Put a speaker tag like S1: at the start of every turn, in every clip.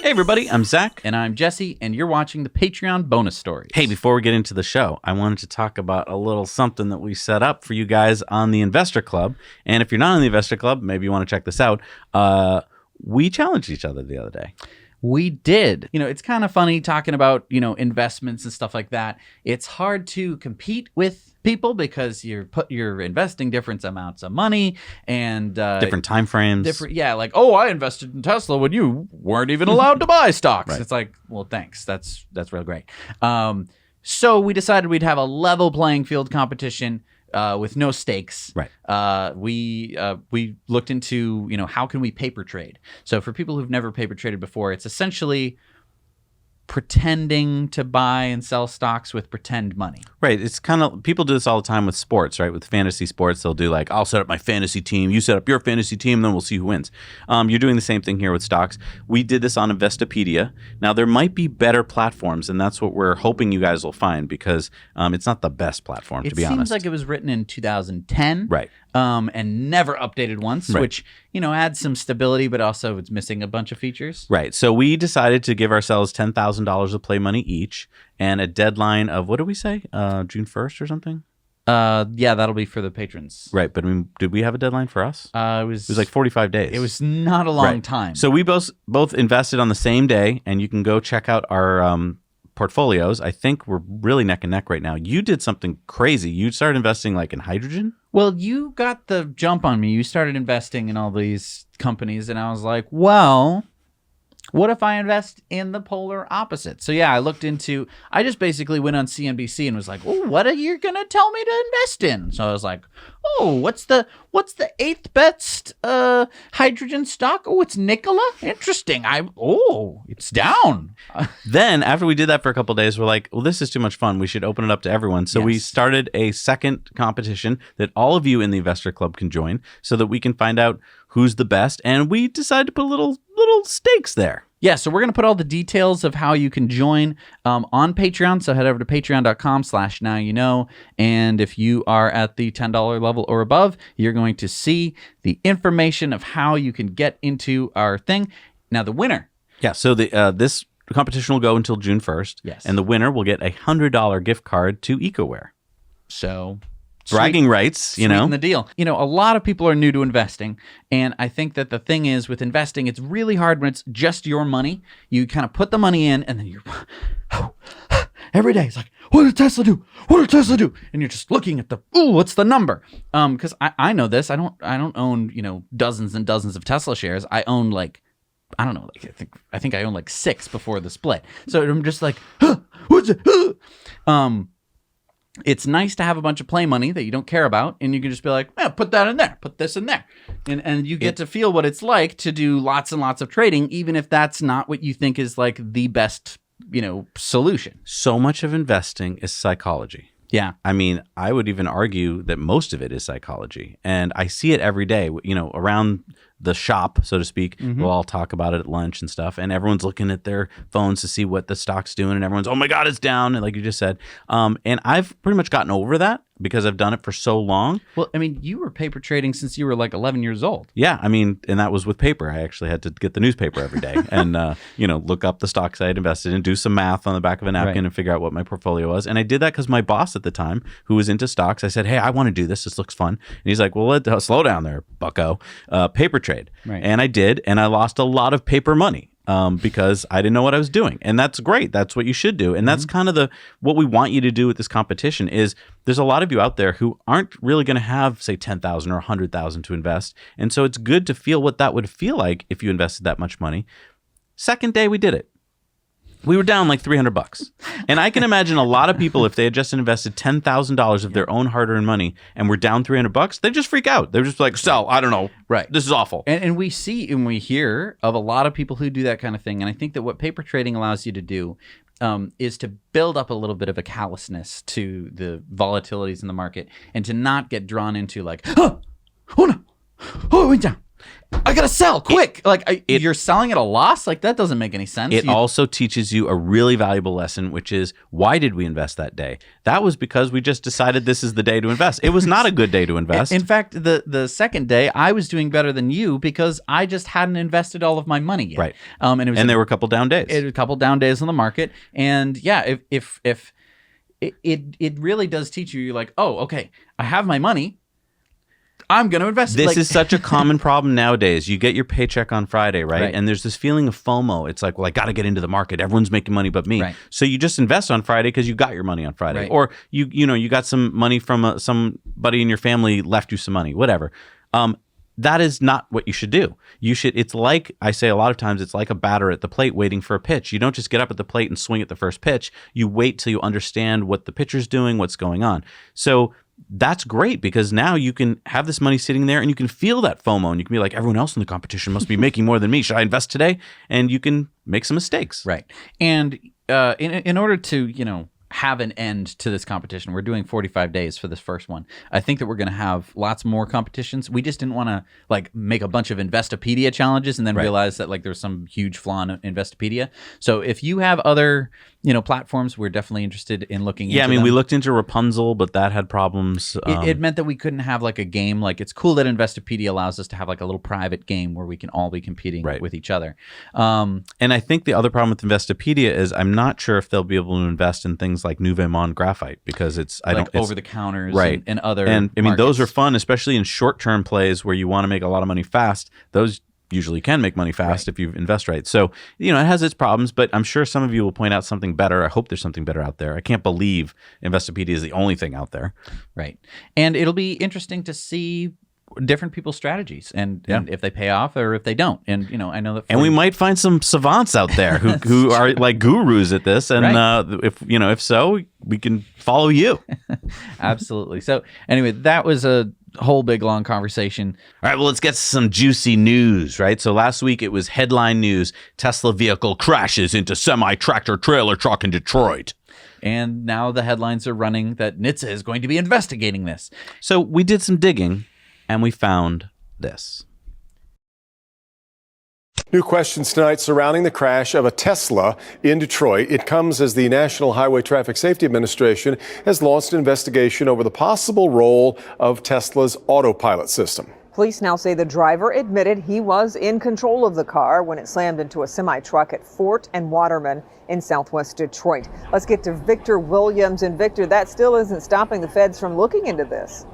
S1: Hey everybody, I'm Zach.
S2: And I'm Jesse, and you're watching the Patreon bonus stories.
S1: Hey, before we get into the show, I wanted to talk about a little something that we set up for you guys on the Investor Club. And if you're not on the Investor Club, maybe you want to check this out. We challenged each other the other day.
S2: We did. You know, it's kind of funny talking about, investments and stuff like that. It's hard to compete with people because you're investing different amounts of money and
S1: Different time frames.
S2: I invested in Tesla when you weren't even allowed to buy stocks.
S1: Right.
S2: It's like, well, thanks. That's real great. So we decided we'd have a level playing field competition with no stakes.
S1: Right.
S2: We looked into, how can we paper trade? So for people who've never paper traded before, it's essentially pretending to buy and sell stocks with pretend money.
S1: Right. It's kind of, people do this all the time with sports, right? With fantasy sports, they'll do like, I'll set up my fantasy team, you set up your fantasy team, then we'll see who wins. You're doing the same thing here with stocks. We did this on Investopedia. Now, there might be better platforms, and that's what we're hoping you guys will find because it's not the best platform, to be honest.
S2: It seems like it was written in 2010.
S1: Right.
S2: And never updated once,
S1: Right.
S2: which, adds some stability, but also it's missing a bunch of features.
S1: Right. So we decided to give ourselves $10,000 of play money each and a deadline of, what did we say? June 1st or something?
S2: Yeah, that'll be for the patrons.
S1: Right. But did we have a deadline for us?
S2: It was
S1: like 45 days.
S2: It was not a long
S1: Right.
S2: time.
S1: So we both invested on the same day, and you can go check out our portfolios. I think we're really neck and neck right now. You did something crazy. You started investing like in hydrogen?
S2: Well, you got the jump on me. You started investing in all these companies, and I was like, well, what if I invest in the polar opposite? So yeah, I just basically went on CNBC and was like, oh, what are you going to tell me to invest in? So I was like, oh, what's the eighth best hydrogen stock? Oh, it's Nikola. Interesting. It's down.
S1: Then after we did that for a couple of days, we're like, well, this is too much fun. We should open it up to everyone. So we
S2: Yes.
S1: started a second competition that all of you in the Investor Club can join so that we can find out who's the best. And we decided to put little stakes there.
S2: Yeah, so we're going to put all the details of how you can join on Patreon. So head over to patreon.com/nowyouknow. And if you are at the $10 level or above, you're going to see the information of how you can get into our thing. Now, the winner.
S1: Yeah, so this competition will go until June 1st.
S2: Yes.
S1: And the winner will get a $100 gift card to EcoWare.
S2: So
S1: Bragging rights,
S2: sweeten the deal. A lot of people are new to investing, and I think that the thing is with investing, it's really hard when it's just your money. You kind of put the money in, and then you're every day it's like, what did Tesla do? What did Tesla do? And you're just looking at what's the number? Because I know this. I don't own dozens and dozens of Tesla shares. I own I think I own 6 before the split. So I'm just like, what's it? It's nice to have a bunch of play money that you don't care about, and you can just be like, put that in there, put this in there. And you get to feel what it's like to do lots and lots of trading, even if that's not what you think is like the best, solution.
S1: So much of investing is psychology.
S2: Yeah.
S1: I mean, I would even argue that most of it is psychology. And I see it every day, around the shop, so to speak.
S2: Mm-hmm.
S1: We'll all talk about it at lunch and stuff. And everyone's looking at their phones to see what the stock's doing. And everyone's, oh my God, it's down. And like you just said. And I've pretty much gotten over that because I've done it for so long.
S2: Well, I mean, you were paper trading since you were 11 years old.
S1: Yeah. I mean, and that was with paper. I actually had to get the newspaper every day and, look up the stocks I had invested in, do some math on the back of a napkin and figure out what my portfolio was. And I did that because my boss at the time, who was into stocks, I said, hey, I want to do this. This looks fun. And he's like, well, slow down there, bucko. Paper trade.
S2: Right.
S1: And I did. And I lost a lot of paper money. Because I didn't know what I was doing. And that's great. That's what you should do. And that's kind of what we want you to do with this competition is there's a lot of you out there who aren't really going to have, say, 10,000 or 100,000 to invest. And so it's good to feel what that would feel like if you invested that much money. Second day we did it. We were down like $300. And I can imagine a lot of people, if they had just invested $10,000 of their own hard-earned money and were down $300, they'd just freak out. They're just like, sell, I don't know.
S2: Right.
S1: This is awful.
S2: And we see and we hear of a lot of people who do that kind of thing. And I think that what paper trading allows you to do is to build up a little bit of a callousness to the volatilities in the market and to not get drawn into like, oh no, oh, it went down. I gotta sell quick. You're selling at a loss. Like, that doesn't make any sense.
S1: It also teaches you a really valuable lesson, which is, why did we invest that day? That was because we just decided this is the day to invest. It was not a good day to invest.
S2: In fact, the second day, I was doing better than you because I just hadn't invested all of my money yet.
S1: Right.
S2: And
S1: there were a couple down days.
S2: It was a couple down days on the market, and yeah, if it really does teach you, you're like, oh, okay, I have my money, I'm going to invest.
S1: This is such a common problem nowadays. You get your paycheck on Friday, right? And there's this feeling of FOMO. It's like, well, I got to get into the market. Everyone's making money but me.
S2: Right.
S1: So you just invest on Friday because you got your money on Friday.
S2: Right.
S1: Or you got some money from somebody in your family left you some money, whatever. That is not what you should do. It's like, I say a lot of times, it's like a batter at the plate waiting for a pitch. You don't just get up at the plate and swing at the first pitch. You wait till you understand what the pitcher's doing, what's going on. So that's great, because now you can have this money sitting there and you can feel that FOMO, and you can be like, everyone else in the competition must be making more than me. Should I invest today? And you can make some mistakes.
S2: Right. And in order to, have an end to this competition, we're doing 45 days for this first one. I think that we're going to have lots more competitions. We just didn't want to make a bunch of Investopedia challenges and then realize that there's some huge flaw in Investopedia. So if you have other platforms, we're definitely interested in looking into them.
S1: We looked into Rapunzel, but that had problems.
S2: It meant that we couldn't have a game. It's cool that Investopedia allows us to have a little private game where we can all be competing with each other.
S1: And I think the other problem with Investopedia is, I'm not sure if they'll be able to invest in things like Nouveau Monde Graphite, because it's
S2: over the counters and other
S1: and
S2: markets.
S1: Those are fun, especially in short-term plays where you want to make a lot of money fast. Those usually can make money fast if you invest right. So, it has its problems, but I'm sure some of you will point out something better. I hope there's something better out there. I can't believe Investopedia is the only thing out there.
S2: Right. And it'll be interesting to see different people's strategies and if they pay off or if they don't. And, I know that.
S1: And we might find some savants out there who are like gurus at this. And if so, we can follow you.
S2: Absolutely. So anyway, that was a whole big long conversation.
S1: All right, well, let's get some juicy news, right? So last week it was headline news: Tesla vehicle crashes into semi-tractor trailer truck in Detroit.
S2: And now the headlines are running that NHTSA is going to be investigating this.
S1: So we did some digging and we found this.
S3: New questions tonight surrounding the crash of a Tesla in Detroit. It comes as the National Highway Traffic Safety Administration has launched an investigation over the possible role of Tesla's autopilot system.
S4: Police now say the driver admitted he was in control of the car when it slammed into a semi-truck at Fort and Waterman in southwest Detroit. Let's get to Victor Williams. And Victor, that still isn't stopping the feds from looking into this.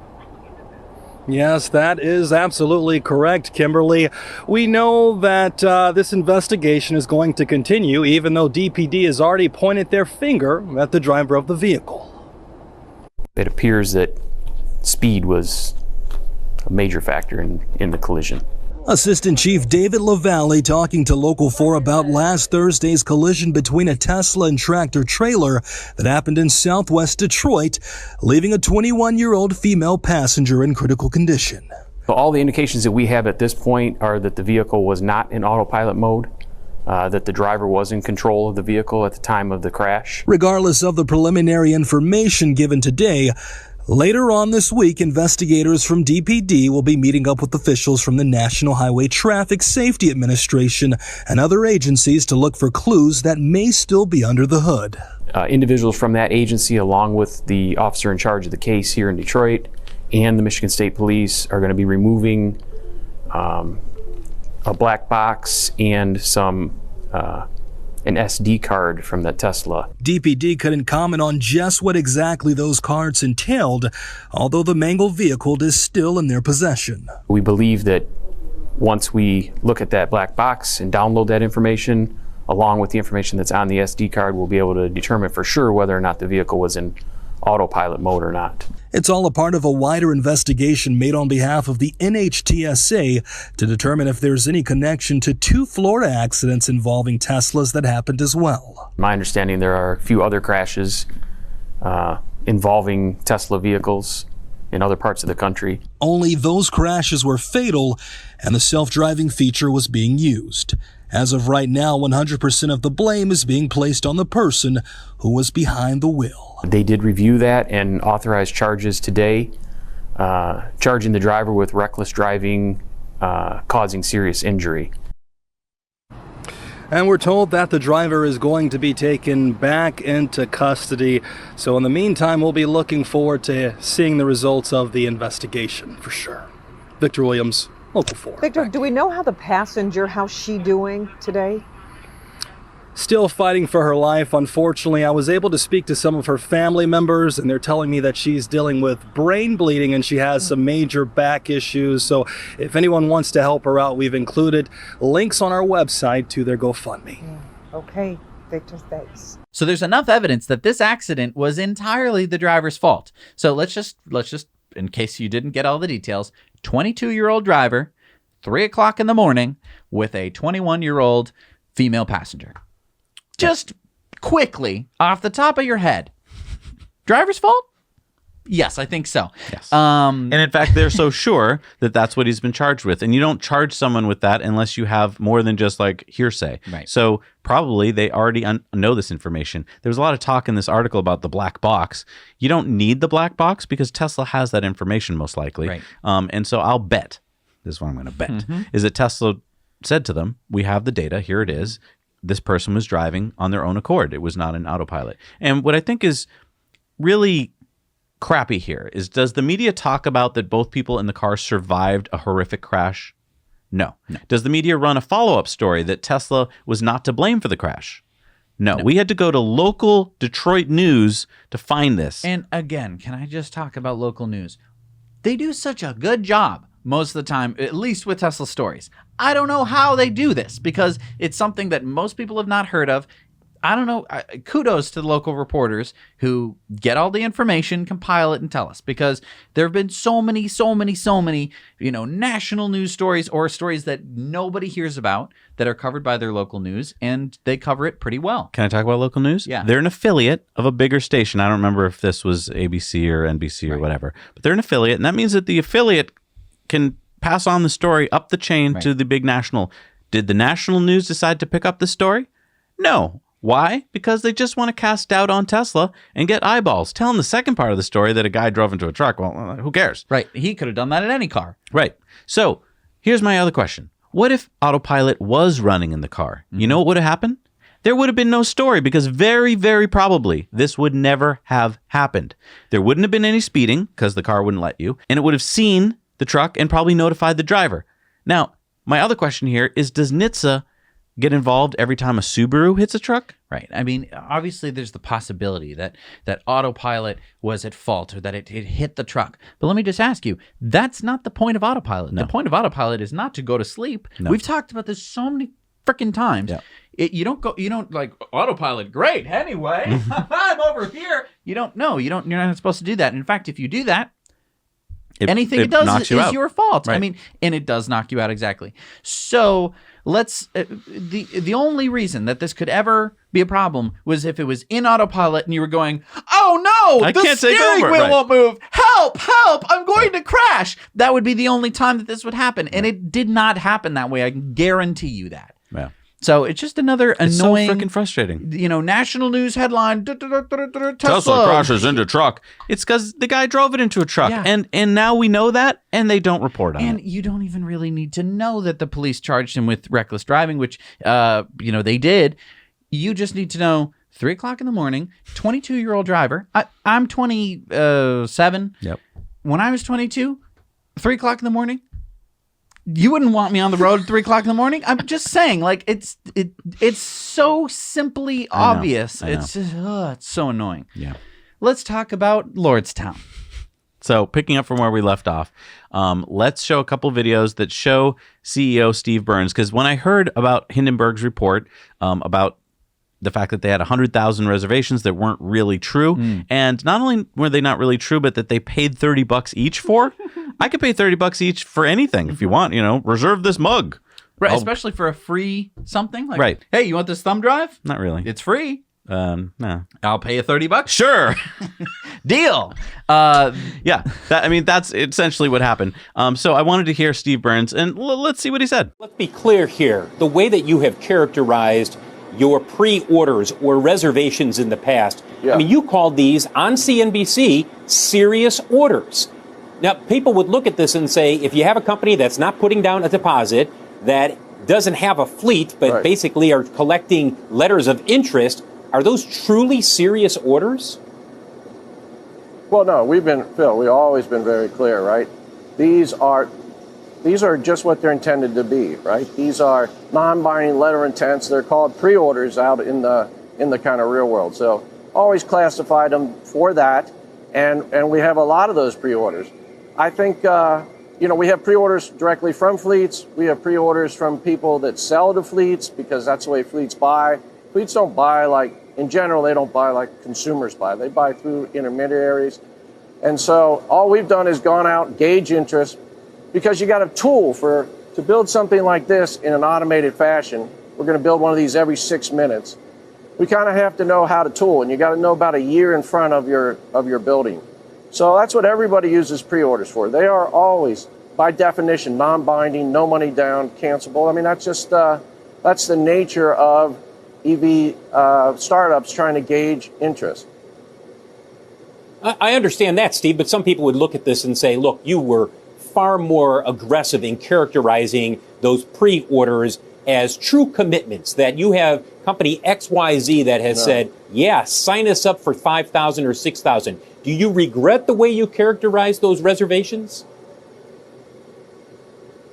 S5: Yes, that is absolutely correct, Kimberly. We know that this investigation is going to continue, even though DPD has already pointed their finger at the driver of the vehicle.
S6: It appears that speed was a major factor in the collision.
S7: Assistant Chief David LaValle talking to Local 4 about last Thursday's collision between a Tesla and tractor trailer that happened in southwest Detroit, leaving a 21-year-old female passenger in critical condition.
S6: All the indications that we have at this point are that the vehicle was not in autopilot mode, that the driver was in control of the vehicle at the time of the crash.
S7: Regardless of the preliminary information given today, later on this week, investigators from DPD will be meeting up with officials from the National Highway Traffic Safety Administration and other agencies to look for clues that may still be under the hood.
S6: Individuals from that agency, along with the officer in charge of the case here in Detroit and the Michigan State Police, are going to be removing a black box and an SD card from that Tesla.
S7: DPD couldn't comment on just what exactly those cards entailed, although the mangled vehicle is still in their possession.
S6: We believe that once we look at that black box and download that information, along with the information that's on the SD card, we'll be able to determine for sure whether or not the vehicle was in autopilot mode or not.
S7: It's all a part of a wider investigation made on behalf of the NHTSA to determine if there's any connection to 2 Florida accidents involving Teslas that happened as well.
S6: My understanding, there are a few other crashes involving Tesla vehicles in other parts of the country.
S7: Only those crashes were fatal and the self-driving feature was being used. As of right now, 100% of the blame is being placed on the person who was behind the wheel.
S6: They did review that and authorize charges today, charging the driver with reckless driving causing serious injury.
S5: And we're told that the driver is going to be taken back into custody. So in the meantime, we'll be looking forward to seeing the results of the investigation for sure. Victor Williams, Local 4.
S4: Victor, do we know how the passenger, how's she doing today?
S5: Still fighting for her life. Unfortunately, I was able to speak to some of her family members, and they're telling me that she's dealing with brain bleeding and she has some major back issues. So if anyone wants to help her out, we've included links on our website to their GoFundMe.
S4: Okay, Victor, thanks.
S2: So there's enough evidence that this accident was entirely the driver's fault. So let's just, in case you didn't get all the details, 22-year-old driver, 3 o'clock in the morning with a 21-year-old female passenger. Just quickly, off the top of your head, driver's fault? Yes, I think so.
S1: Yes. And in fact, they're so sure that that's what he's been charged with. And you don't charge someone with that unless you have more than just like hearsay.
S2: Right.
S1: So probably they already know this information. There was a lot of talk in this article about the black box. You don't need the black box because Tesla has that information most likely.
S2: Right.
S1: And so I'll bet, this is what I'm going to bet, is that Tesla said to them, we have the data, here it is. This person was driving on their own accord. It was not an autopilot. And what I think is really crappy here is, does the media talk about that both people in the car survived a horrific crash? No. Does the media run a follow-up story that Tesla was not to blame for the crash? No. We had to go to local Detroit news to find this.
S2: And again, can I just talk about local news? They do such a good job most of the time, at least with Tesla stories. I don't know how they do this because it's something that most people have not heard of. I don't know. Kudos to the local reporters who get all the information, compile it, and tell us, because there have been so many, national news stories or stories that nobody hears about that are covered by their local news, and they cover it pretty well.
S1: Can I talk about local news?
S2: Yeah.
S1: They're an affiliate of a bigger station. I don't remember if this was ABC or NBC or whatever, but they're an affiliate, and that means that the affiliate can pass on the story up the chain to the big national. Did the national news decide to pick up the story? No. Why? Because they just want to cast doubt on Tesla and get eyeballs. Telling the second part of the story that a guy drove into a truck, well, who cares?
S2: Right. He could have done that in any car.
S1: Right. So here's my other question. What if autopilot was running in the car? You know what would have happened? There would have been no story because very, very probably this would never have happened. There wouldn't have been any speeding because the car wouldn't let you, and it would have seen the truck and probably notified the driver. Now, my other question here is, does NHTSA get involved every time a Subaru hits a truck?
S2: Right. I mean, obviously there's the possibility that autopilot was at fault or that it hit the truck. But let me just ask you, that's not the point of autopilot.
S1: No.
S2: The point of autopilot is not to go to sleep.
S1: No.
S2: We've talked about this so many freaking times.
S1: Yeah.
S2: You don't like autopilot. Great. Anyway, I'm over here. You don't know. You're not supposed to do that. In fact, if you do that, anything it does is your fault.
S1: Right.
S2: I mean, and it does knock you out, exactly. So let's the only reason that this could ever be a problem was if it was in autopilot and you were going, oh no, the steering wheel won't move. Help, I'm going to crash. That would be the only time that this would happen. And it did not happen that way. I can guarantee you that.
S1: Yeah.
S2: So it's just another annoying,
S1: so freaking frustrating.
S2: National news headline.
S1: Tesla crashes into truck. It's because the guy drove it into a truck,
S2: Yeah.
S1: and now we know that, and they don't report on
S2: And
S1: it.
S2: you don't even really need to know that the police charged him with reckless driving, which they did. You just need to know 3 o'clock in the morning, 22-year-old driver. I'm 27.
S1: Yep.
S2: When I was 22, 3 o'clock in the morning. You wouldn't want me on the road at 3 o'clock in the morning. I'm just saying, like, it's so simply obvious.
S1: I know.
S2: It's just, it's so annoying.
S1: Yeah.
S2: Let's talk about Lordstown.
S1: So picking up from where we left off, let's show a couple videos that show CEO Steve Burns. Because when I heard about Hindenburg's report about the fact that they had 100,000 reservations that weren't really true, and not only were they not really true, but that they paid $30 each for, I could pay $30 each for anything if you want. Reserve this mug.
S2: Right, especially for a free something. Like,
S1: Right.
S2: Hey, you want this thumb drive?
S1: Not really.
S2: It's free.
S1: No.
S2: I'll pay you $30.
S1: Sure.
S2: Deal.
S1: Yeah. That's essentially what happened. So I wanted to hear Steve Burns, and let's see what he said.
S8: Let's be clear here. The way that you have characterized your pre-orders or reservations in the past, you called these on CNBC serious orders. Now, people would look at this and say, if you have a company that's not putting down a deposit, that doesn't have a fleet, but basically are collecting letters of interest, are those truly serious orders?
S9: Well, no, Phil, we've always been very clear, right? These are just what they're intended to be, right? These are non-binding letter intents. They're called pre-orders out in the kind of real world. So always classified them for that, and we have a lot of those pre-orders. I think we have pre-orders directly from fleets. We have pre-orders from people that sell to fleets because that's the way fleets buy. Fleets don't buy in general, they don't buy like consumers buy. They buy through intermediaries. And so all we've done is gone out, gauge interest, because you got a tool to build something like this in an automated fashion. We're going to build one of these every 6 minutes. We kind of have to know how to tool, and you got to know about a year in front of your building. So that's what everybody uses pre-orders for. They are always, by definition, non-binding, no money down, cancelable. I mean, that's the nature of EV startups trying to gauge interest.
S8: I understand that, Steve, but some people would look at this and say, look, you were far more aggressive in characterizing those pre-orders as true commitments, that you have company XYZ that has said, yeah, sign us up for 5,000 or 6,000. Do you regret the way you characterize those reservations?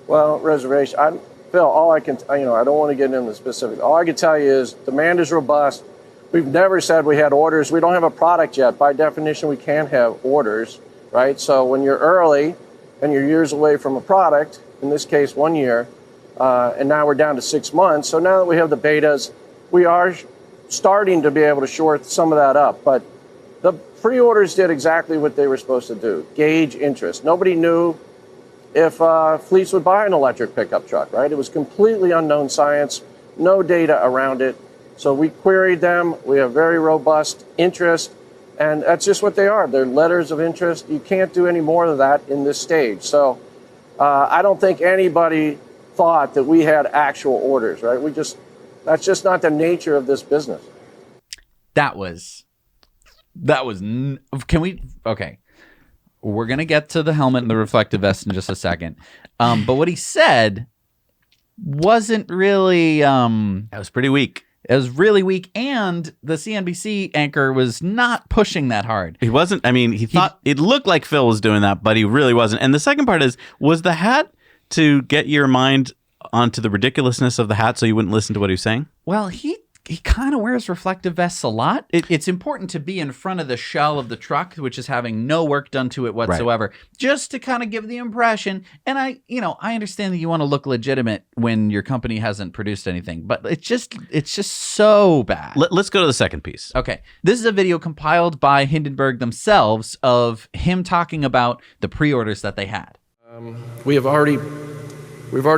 S9: Well, Phil, all I can, I don't want to get into the specifics. All I can tell you is demand is robust. We've never said we had orders. We don't have a product yet. By definition, we can't have orders, right? So when you're early and you're years away from a product, in this case, 1 year, and now we're down to 6 months. So now that we have the betas, we are starting to be able to shore some of that up. But the pre-orders did exactly what they were supposed to do, gauge interest. Nobody knew if fleets would buy an electric pickup truck, right? It was completely unknown science, no data around it. So we queried them. We have very robust interest, and that's just what they are. They're letters of interest. You can't do any more of that in this stage. So I don't think anybody thought that we had actual orders, right? That's just not the nature of this business.
S2: Okay. We're going to get to the helmet and the reflective vest in just a second. But what he said wasn't really...
S1: that was pretty weak.
S2: It was really weak, and the CNBC anchor was not pushing that hard.
S1: He wasn't. I mean, he thought it looked like Phil was doing that, but he really wasn't. And the second part was the hat to get your mind onto the ridiculousness of the hat so you wouldn't listen to what he was saying?
S2: Well, he kind of wears reflective vests a lot. It's important to be in front of the shell of the truck, which is having no work done to it whatsoever, just to kind of give the impression. And I understand that you want to look legitimate when your company hasn't produced anything, but it's just so bad.
S1: Let's go to the second piece.
S2: Okay. This is a video compiled by Hindenburg themselves of him talking about the pre-orders that they had.
S10: We've already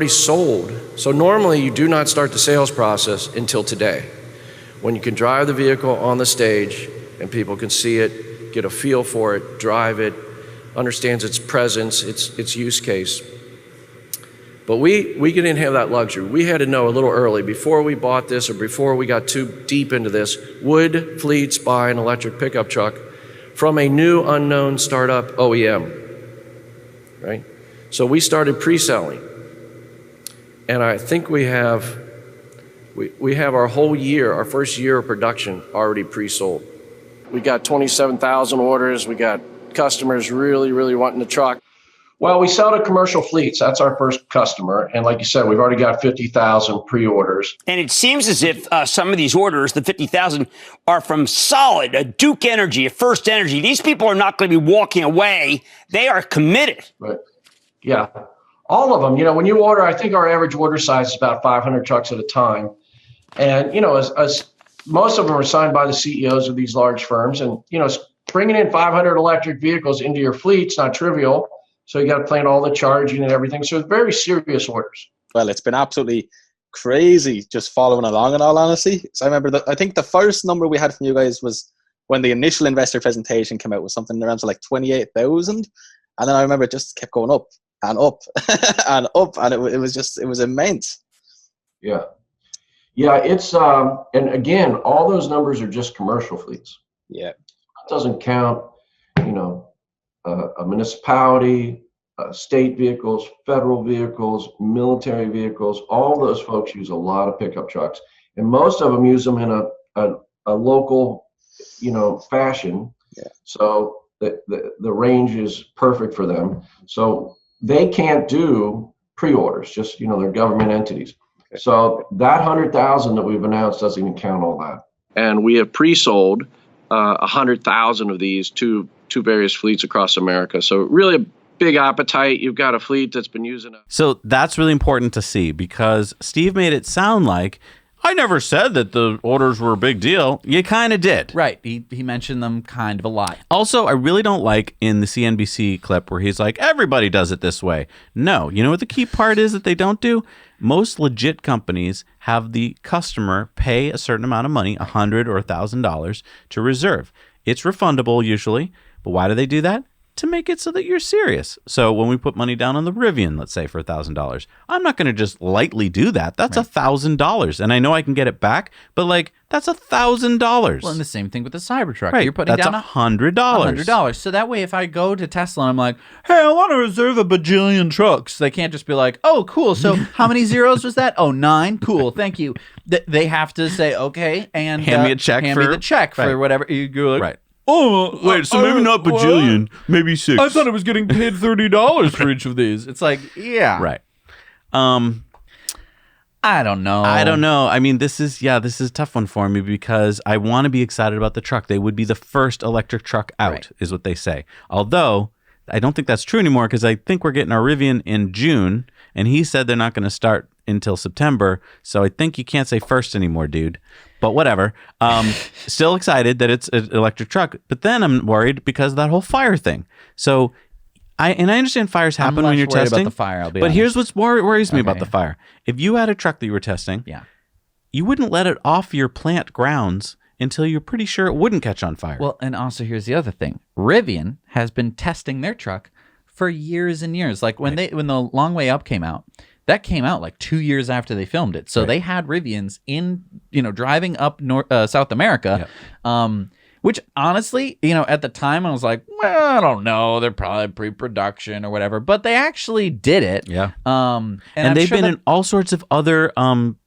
S10: sold. So normally you do not start the sales process until today, when you can drive the vehicle on the stage and people can see it, get a feel for it, drive it, understands its presence, its use case. But we didn't have that luxury. We had to know a little early, before we bought this or before we got too deep into this, would fleets buy an electric pickup truck from a new unknown startup OEM, right? So we started pre-selling. And I think we have our whole year, our first year of production already pre-sold. We got 27,000 orders. We got customers really, really wanting the truck. Well, we sell to commercial fleets. That's our first customer. And like you said, we've already got 50,000 pre-orders.
S11: And it seems as if some of these orders, the 50,000, are from Solid, a Duke Energy, a First Energy. These people are not going to be walking away. They are committed.
S10: Right. Yeah. All of them, when you order, I think our average order size is about 500 trucks at a time. And, as most of them are signed by the CEOs of these large firms. And, bringing in 500 electric vehicles into your fleet's not trivial. So you got to plan all the charging and everything. So it's very serious orders.
S12: Well, it's been absolutely crazy just following along, in all honesty. So I remember I think the first number we had from you guys was when the initial investor presentation came out, was something around like 28,000. And then I remember it just kept going up and up and up, and it was immense.
S10: Yeah, it's and again, all those numbers are just commercial fleets.
S12: Yeah,
S10: That doesn't count,
S9: a municipality, state vehicles, federal vehicles, military vehicles. All those folks use a lot of pickup trucks, and most of them use them in a local, fashion.
S12: Yeah.
S9: So the range is perfect for them. So they can't do pre-orders, just, they're government entities. Okay. So that 100,000 that we've announced doesn't even count all that. And we have pre-sold 100,000 of these to various fleets across America. So really a big appetite. You've got a fleet that's been using it.
S1: So that's really important to see, because Steve made it sound like, I never said that the orders were a big deal. You kind of did.
S2: Right. He mentioned them kind of a lot.
S1: Also, I really don't like in the CNBC clip where he's like, everybody does it this way. No. You know what the key part is that they don't do? Most legit companies have the customer pay a certain amount of money, $100 or $1,000, to reserve. It's refundable usually. But why do they do that? To make it so that you're serious. So when we put money down on the Rivian, let's say for $1,000, I'm not going to just lightly do that. That's $1,000, and I know I can get it back. But that's $1,000.
S2: Well, and the same thing with the Cybertruck.
S1: Right.
S2: You're putting
S1: That's
S2: down
S1: $100.
S2: $100. So that way, if I go to Tesla and I'm like, hey, I want to reserve a bajillion trucks, they can't just be like, oh, cool. So how many zeros was that? Oh, 9. Cool. Thank you. They have to say, okay, and
S1: hand me a check
S2: hand me the check for whatever. You go like,
S1: right.
S2: Oh,
S1: wait, so maybe not bajillion, maybe 6.
S2: I thought I was getting paid $30 for each of these. It's like, yeah.
S1: Right.
S2: I don't know.
S1: I mean, this is a tough one for me because I want to be excited about the truck. They would be the first electric truck out, is what they say. Although, I don't think that's true anymore because I think we're getting our Rivian in June, and he said they're not going to start until September. So I think you can't say first anymore, dude. But whatever. Still excited that it's an electric truck. But then I'm worried because of that whole fire thing. So I understand fires happen when you're testing.
S2: About the fire, I'll be
S1: but
S2: honest.
S1: here's what worries me about the fire. If you had a truck that you were testing, you wouldn't let it off your plant grounds until you're pretty sure it wouldn't catch on fire.
S2: Well, and also here's the other thing. Rivian has been testing their truck for years and years. Like when the Long Way Up came out, that came out like 2 years after they filmed it. So they had Rivians in, driving up South America, which honestly, at the time I was like, well, I don't know. They're probably pre-production or whatever, but they actually did it.
S1: Yeah.
S2: And
S1: they've been in all sorts of other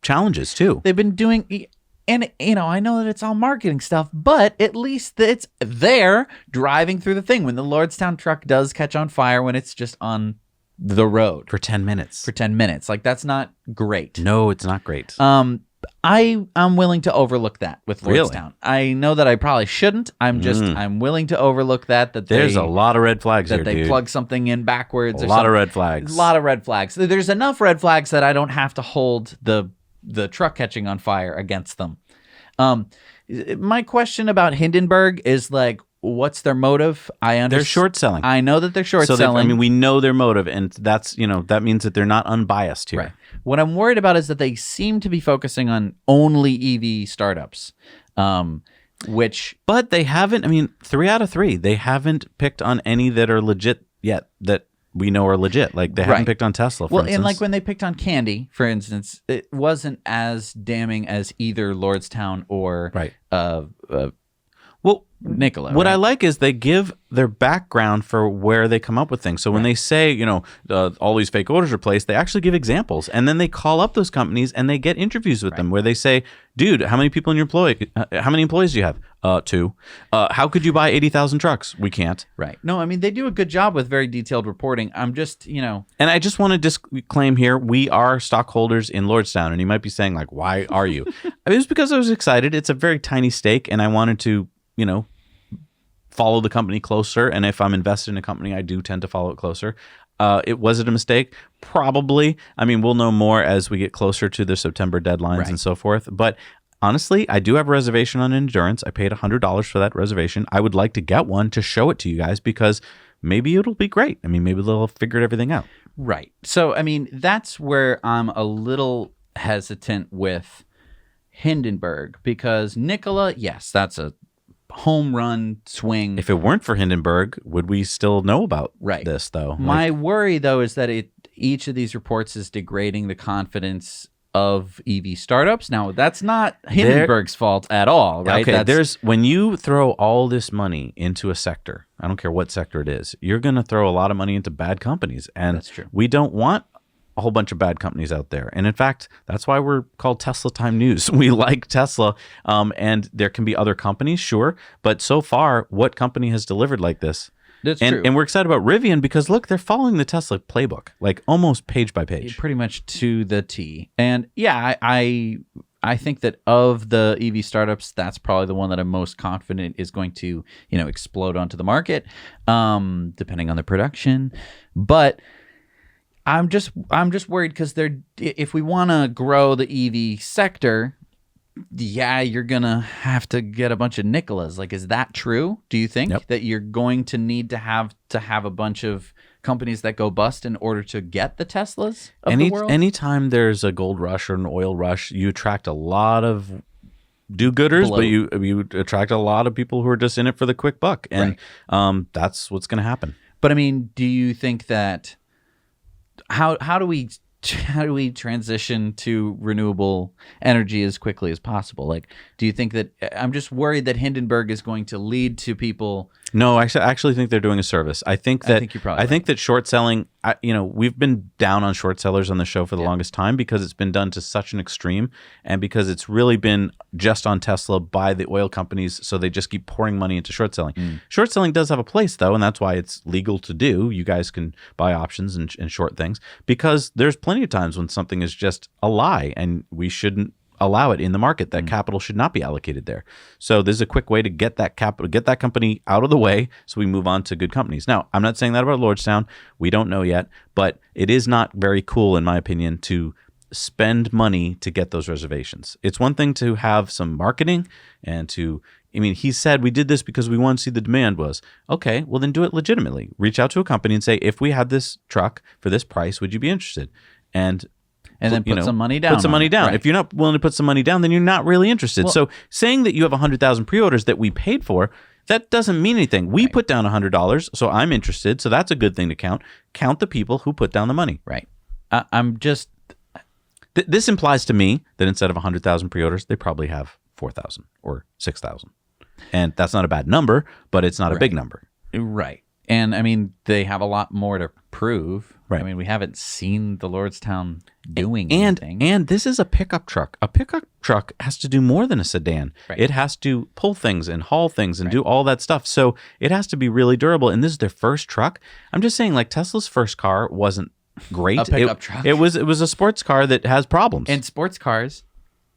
S1: challenges too.
S2: They've been doing, and I know that it's all marketing stuff, but at least it's there driving through the thing when the Lordstown truck does catch on fire when it's just on the road
S1: for 10 minutes.
S2: Like, that's not great.
S1: No, it's not great.
S2: I'm willing to overlook that with Lordstown.
S1: Really?
S2: I know that I probably shouldn't. I'm willing to overlook that.
S1: There's a lot of red flags
S2: that
S1: here,
S2: they plug something in backwards.
S1: A lot of red flags.
S2: A lot of red flags. There's enough red flags that I don't have to hold the truck catching on fire against them. My question about Hindenburg is like, what's their motive?
S1: They're short selling.
S2: I know that they're short selling.
S1: We know their motive, and that's that means that they're not unbiased here.
S2: Right. What I'm worried about is that they seem to be focusing on only EV startups,
S1: but they haven't. I mean, 3 out of 3, they haven't picked on any that are legit yet. That we know are legit. Like they haven't picked on Tesla. For instance.
S2: And like when they picked on Candy, for instance, it wasn't as damning as either Lordstown or Nikola.
S1: What I like is they give their background for where they come up with things. So when they say, all these fake orders are placed, they actually give examples. And then they call up those companies and they get interviews with them where they say, dude, how many people in your how many employees do you have? 2. How could you buy 80,000 trucks? We can't.
S2: Right. No, I mean, they do a good job with very detailed reporting. I'm just,
S1: And I just want to disclaim here, we are stockholders in Lordstown. And you might be saying, like, why are you? It was because I was excited. It's a very tiny stake. And I wanted to, follow the company closer. And if I'm invested in a company, I do tend to follow it closer. Was it a mistake? Probably. I mean, we'll know more as we get closer to the September deadlines and so forth. But honestly, I do have a reservation on Endurance. I paid $100 for that reservation. I would like to get one to show it to you guys because maybe it'll be great. I mean, maybe they'll have figured everything out.
S2: Right. So, I mean, that's where I'm a little hesitant with Hindenburg because Nikola, yes, that's a home run swing.
S1: If it weren't for Hindenburg, would we still know about this, though?
S2: My worry, though, is that each of these reports is degrading the confidence of EV startups. Now, that's not Hindenburg's fault at all, right?
S1: Okay, when you throw all this money into a sector, I don't care what sector it is, you're going to throw a lot of money into bad companies. And
S2: that's true.
S1: We don't want a whole bunch of bad companies out there. And in fact, that's why we're called Tesla Time News. We like Tesla, and there can be other companies, sure. But so far, what company has delivered like this?
S2: That's true.
S1: And we're excited about Rivian because, look, they're following the Tesla playbook, like almost page by page.
S2: Pretty much to the T. And yeah, I think that of the EV startups, that's probably the one that I'm most confident is going to, explode onto the market, depending on the production. But I'm just worried because if we want to grow the EV sector, yeah, you're gonna have to get a bunch of Nikolas. Like, is that true? Do you think that you're going to need to have a bunch of companies that go bust in order to get the Teslas of the world?
S1: Anytime there's a gold rush or an oil rush, you attract a lot of do-gooders, but you attract a lot of people who are just in it for the quick buck, and that's what's going to happen.
S2: But I mean, do you think that how do we transition to renewable energy as quickly as possible? Like, do you think that I'm just worried that Hindenburg is going to lead to people?
S1: No, I actually think they're doing a service. I think that short selling, we've been down on short sellers on the show for the longest time because it's been done to such an extreme, and because it's really been just on Tesla by the oil companies, so they just keep pouring money into short selling. Short selling does have a place, though, and that's why it's legal to do. You guys can buy options and short things, because there's plenty of times when something is just a lie, and we shouldn't allow it in the market. That capital should not be allocated there. So this is a quick way to get that capital, get that company out of the way, so we move on to good companies. Now, I'm not saying that about Lordstown. We don't know yet, but it is not very cool, in my opinion, to spend money to get those reservations. It's one thing to have some marketing and he said we did this because we want to see the demand was. Okay, well then do it legitimately. Reach out to a company and say, if we had this truck for this price, would you be interested? And
S2: then put some money down.
S1: Put some money down.
S2: Right.
S1: If you're not willing to put some money down, then you're not really interested.
S2: Well,
S1: so saying that you have 100,000 pre-orders that we paid for, that doesn't mean anything. We put down $100, so I'm interested. So that's a good thing to count. Count the people who put down the money.
S2: Right. I'm just...
S1: This implies to me that instead of 100,000 pre-orders, they probably have 4,000 or 6,000. And that's not a bad number, but it's not a big number.
S2: Right. And I mean, they have a lot more to prove.
S1: Right.
S2: I mean, we haven't seen the Lordstown doing anything.
S1: And this is a pickup truck. A pickup truck has to do more than a sedan.
S2: Right.
S1: It has to pull things and haul things and do all that stuff. So it has to be really durable. And this is their first truck. I'm just saying, like, Tesla's first car wasn't great.
S2: A pickup truck.
S1: It was a sports car that has problems.
S2: And sports cars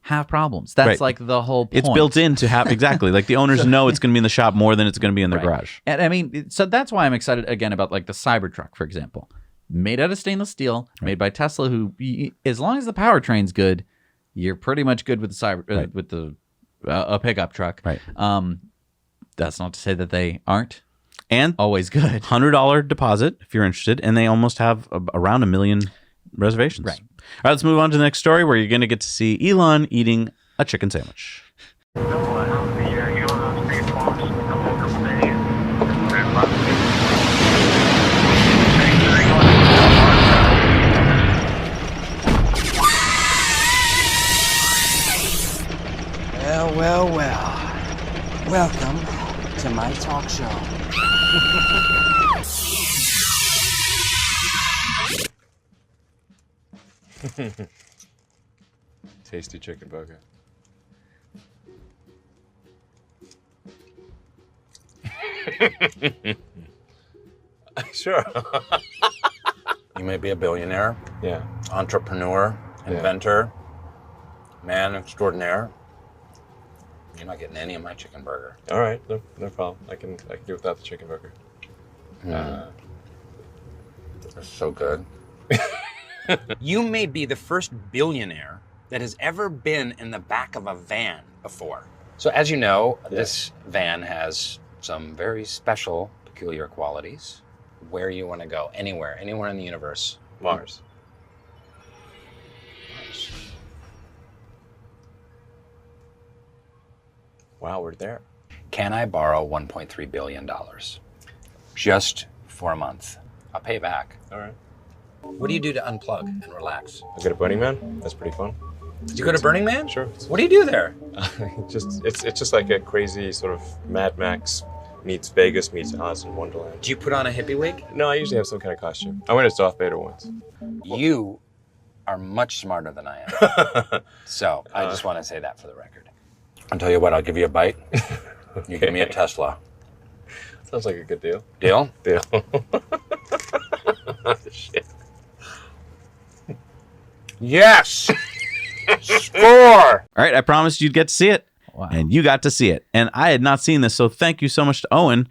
S2: have problems. That's like the whole point.
S1: It's built in to have, exactly. Like, the owners know it's going to be in the shop more than it's going to be in their garage.
S2: And I mean, so that's why I'm excited again about like the Cybertruck, for example. Made out of stainless steel, made by Tesla, who, as long as the powertrain's good, you're pretty much good with the a pickup truck.
S1: Right.
S2: That's not to say that they aren't.
S1: And
S2: always good.
S1: $100 deposit if you're interested, and they almost have around 1 million reservations.
S2: Right.
S1: All right, let's move on to the next story, where you're going to get to see Elon eating a chicken sandwich.
S13: Well. Welcome to my talk show.
S14: Tasty chicken burger.
S15: Sure. You may be a billionaire, entrepreneur, inventor, man extraordinaire. You're not getting any of my chicken burger.
S14: All right, no problem. I can do without the chicken burger.
S15: It's so good. You may be the first billionaire that has ever been in the back of a van before. So as you know, this van has some very special, peculiar qualities. Where you want to go, anywhere in the universe.
S14: Mars. Wow, we're there.
S15: Can I borrow $1.3 billion? Just for a month. I'll pay back.
S14: All right.
S15: What do you do to unplug and relax?
S14: I go to Burning Man. That's pretty fun.
S15: Did you go to Burning Man?
S14: Sure.
S15: What do you do there?
S14: It's just like a crazy sort of Mad Max meets Vegas meets Alice in Wonderland.
S15: Do you put on a hippie wig?
S14: No, I usually have some kind of costume. I went as Darth Vader once.
S15: You are much smarter than I am. So I just want to say that for the record. I'll tell you what, I'll give you a bite. You give me a Tesla.
S14: Sounds like a good deal.
S15: Deal?
S14: Deal. Shit.
S15: Yes! Score!
S1: All right, I promised you'd get to see it.
S2: Wow.
S1: And you got to see it. And I had not seen this, so thank you so much to Owen.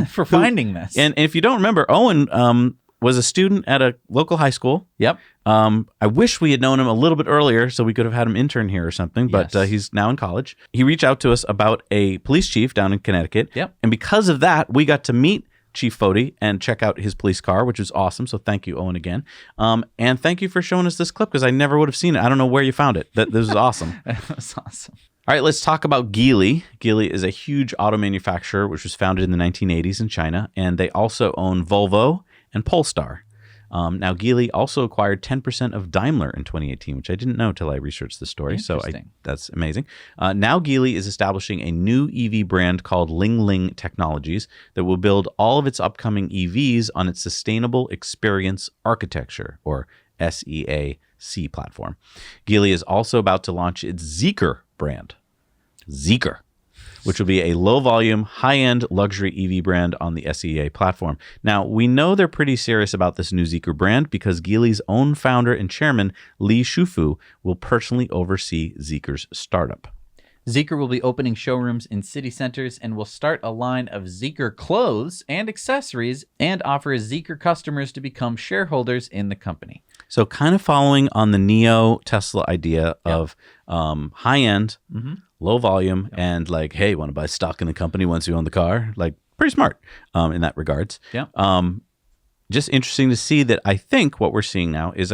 S2: For finding this.
S1: And if you don't remember, Owen was a student at a local high school.
S2: Yep.
S1: I wish we had known him a little bit earlier so we could have had him intern here or something, but
S2: Yes.
S1: he's now in college. He reached out to us about a police chief down in Connecticut.
S2: Yep.
S1: And because of that, we got to meet Chief Foti and check out his police car, which was awesome. So thank you, Owen, again. And thank you for showing us this clip because I never would have seen it. I don't know where you found it. This was awesome.
S2: That was awesome.
S1: All right, let's talk about Geely. Geely is a huge auto manufacturer which was founded in the 1980s in China, and they also own Volvo and Polestar. Now, Geely also acquired 10% of Daimler in 2018, which I didn't know till I researched the story. So that's amazing. Now, Geely is establishing a new EV brand called Ling Ling Technologies that will build all of its upcoming EVs on its Sustainable Experience Architecture, or SEAC platform. Geely is also about to launch its Zeekr brand. Zeekr, which will be a low-volume, high-end luxury EV brand on the SEA platform. Now, we know they're pretty serious about this new Zeekr brand because Geely's own founder and chairman, Li Shufu, will personally oversee Zeekr's startup.
S2: Zeekr will be opening showrooms in city centers and will start a line of Zeekr clothes and accessories and offer Zeekr customers to become shareholders in the company.
S1: So kind of following on the Neo Tesla idea of high-end, low volume, and like, hey, want to buy stock in the company once you own the car? Like, pretty smart in that regards.
S2: Yeah.
S1: Just interesting to see that I think what we're seeing now is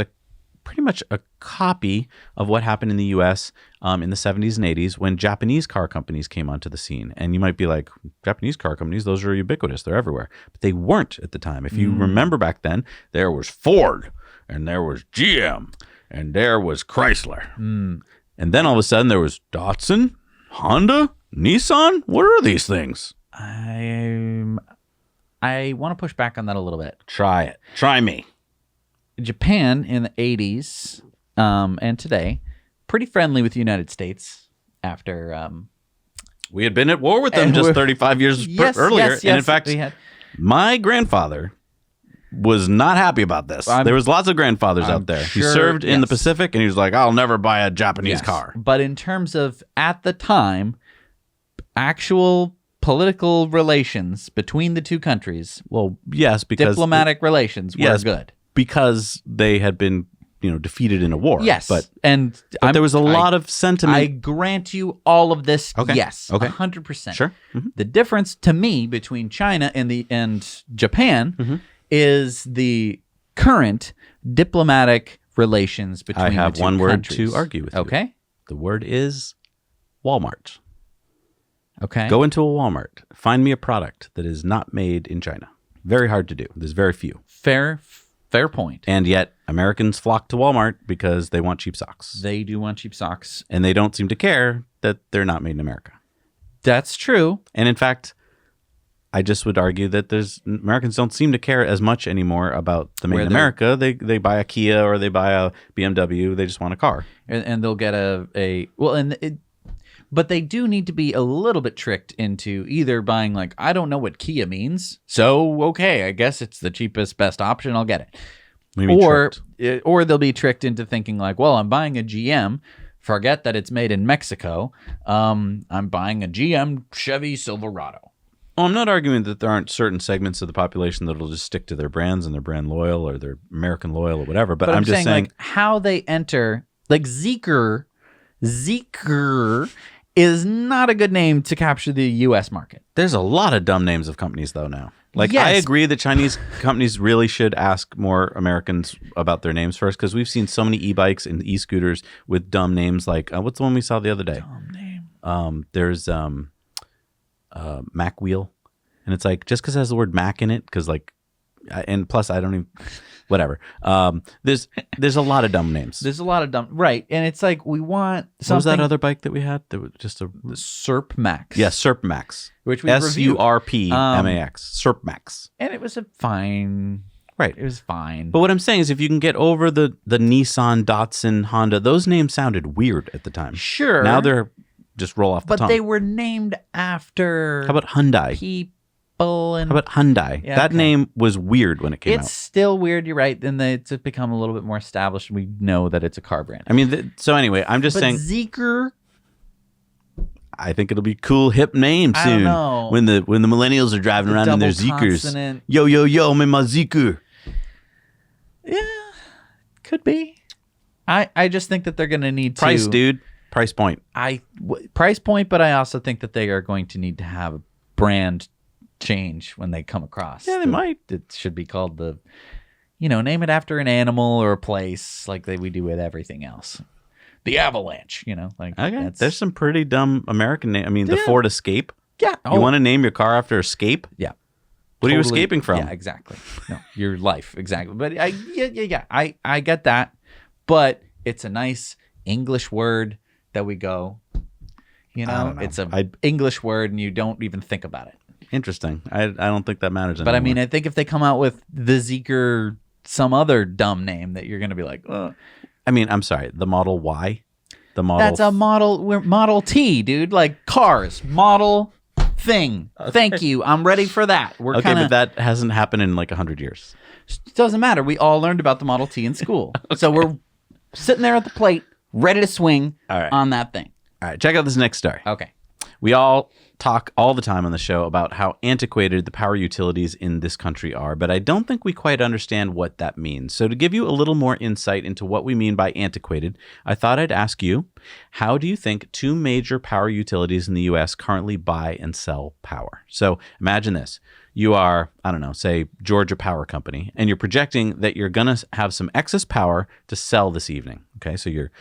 S1: pretty much a copy of what happened in the U.S. In the 70s and 80s when Japanese car companies came onto the scene. And you might be like, Japanese car companies, those are ubiquitous. They're everywhere. But they weren't at the time. If you remember back then, there was Ford, and there was GM, and there was Chrysler. And then all of a sudden there was Datsun, Honda, Nissan. What are these things?
S2: I want to push back on that a little bit.
S1: Try it. Try me.
S2: Japan in the 80s and today, pretty friendly with the United States after...
S1: we had been at war with them just 35 years earlier.
S2: Yes,
S1: and in fact, my grandfather was not happy about this. There was lots of grandfathers out there. He served in the Pacific, and he was like, I'll never buy a Japanese car.
S2: But in terms of, at the time, actual political relations between the two countries,
S1: well, yes, because
S2: diplomatic relations were good.
S1: Because they had been, defeated in a war.
S2: Yes,
S1: but there was a lot of sentiment.
S2: I grant you all of this.
S1: Okay.
S2: Yes,
S1: okay,
S2: 100%.
S1: Sure.
S2: The difference to me between China and Japan is the current diplomatic relations between the two countries.
S1: I have one word to argue with you.
S2: Okay.
S1: The word is Walmart.
S2: Okay.
S1: Go into a Walmart. Find me a product that is not made in China. Very hard to do. There's very few.
S2: Fair point.
S1: And yet Americans flock to Walmart because they want cheap socks.
S2: They do want cheap socks.
S1: And they don't seem to care that they're not made in America.
S2: That's true.
S1: And in fact, I just would argue that Americans don't seem to care as much anymore about the made in America. They buy a Kia or they buy a BMW. They just want a car.
S2: And they'll get but they do need to be a little bit tricked into either buying like, I don't know what Kia means, so okay, I guess it's the cheapest, best option, I'll get it. Or they'll be tricked into thinking like, well, I'm buying a GM, forget that it's made in Mexico, I'm buying a GM Chevy Silverado.
S1: Well, I'm not arguing that there aren't certain segments of the population that'll just stick to their brands and their brand loyal or their American loyal or whatever, but I'm just saying
S2: like, how they enter, like Zeekr is not a good name to capture the U.S. market.
S1: There's a lot of dumb names of companies, though, now. Like, yes. I agree that Chinese companies really should ask more Americans about their names first, because we've seen so many e-bikes and e-scooters with dumb names like, what's the one we saw the other day?
S2: Dumb name.
S1: There's Mac Wheel. And it's like, just because it has the word Mac in it, because like, and plus I don't even... whatever. There's a lot of dumb names.
S2: There's a lot of dumb, right? And it's like we want something.
S1: What was that other bike that we had? That was just a
S2: Serp Max.
S1: Yeah, Serp Max.
S2: Which we reviewed.
S1: SURPMAX. Serp Max.
S2: And it was a fine.
S1: Right.
S2: It was fine.
S1: But what I'm saying is if you can get over the Nissan, Datsun, Honda, those names sounded weird at the time.
S2: Sure.
S1: Now they're just roll off the tongue.
S2: But they were named after.
S1: How about Hyundai?
S2: People and.
S1: How about Hyundai?
S2: Yeah,
S1: that
S2: okay.
S1: name was weird when it came out.
S2: It's still weird. You're right. And it's become a little bit more established. We know that it's a car brand.
S1: I mean, so anyway, I'm just saying.
S2: Zeekr.
S1: I think it'll be cool, hip name soon.
S2: I don't know.
S1: When the millennials are driving around in their Zeekrs.
S2: Consonant.
S1: Yo, yo, yo, I'm in my Zeekr.
S2: Yeah, could be. I just think that they're going to need
S1: price, dude. Price point.
S2: Price point, but I also think that they are going to need to have a brand change when they come across.
S1: Yeah, they might.
S2: It should be called name it after an animal or a place like we do with everything else. The Avalanche,
S1: Okay. There's some pretty dumb American name. I mean, the
S2: Yeah.
S1: Ford Escape.
S2: Yeah.
S1: You want to name your car after Escape?
S2: Yeah.
S1: What are you
S2: Totally.
S1: escaping from?
S2: Yeah, exactly. No, your life, exactly. But I get that. But it's a nice English word that we go. It's an English word, and you don't even think about it.
S1: Interesting. I don't think that matters anymore.
S2: But I mean, I think if they come out with the Zeekr, some other dumb name that you're going to be like, ugh.
S1: I mean, I'm sorry. The Model Y, the Model.
S2: That's a model. We're Model T, dude. Like cars, model thing. Thank you. I'm ready for that. We're
S1: okay, but that hasn't happened in like 100 years.
S2: Doesn't matter. We all learned about the Model T in school, so we're sitting there at the plate, ready to swing on that thing.
S1: All right, check out this next story.
S2: Okay.
S1: We all talk all the time on the show about how antiquated the power utilities in this country are, but I don't think we quite understand what that means. So to give you a little more insight into what we mean by antiquated, I thought I'd ask you, how do you think two major power utilities in the U.S. currently buy and sell power? So imagine this. You are, I don't know, say Georgia Power Company, and you're projecting that you're going to have some excess power to sell this evening. Okay, so you're...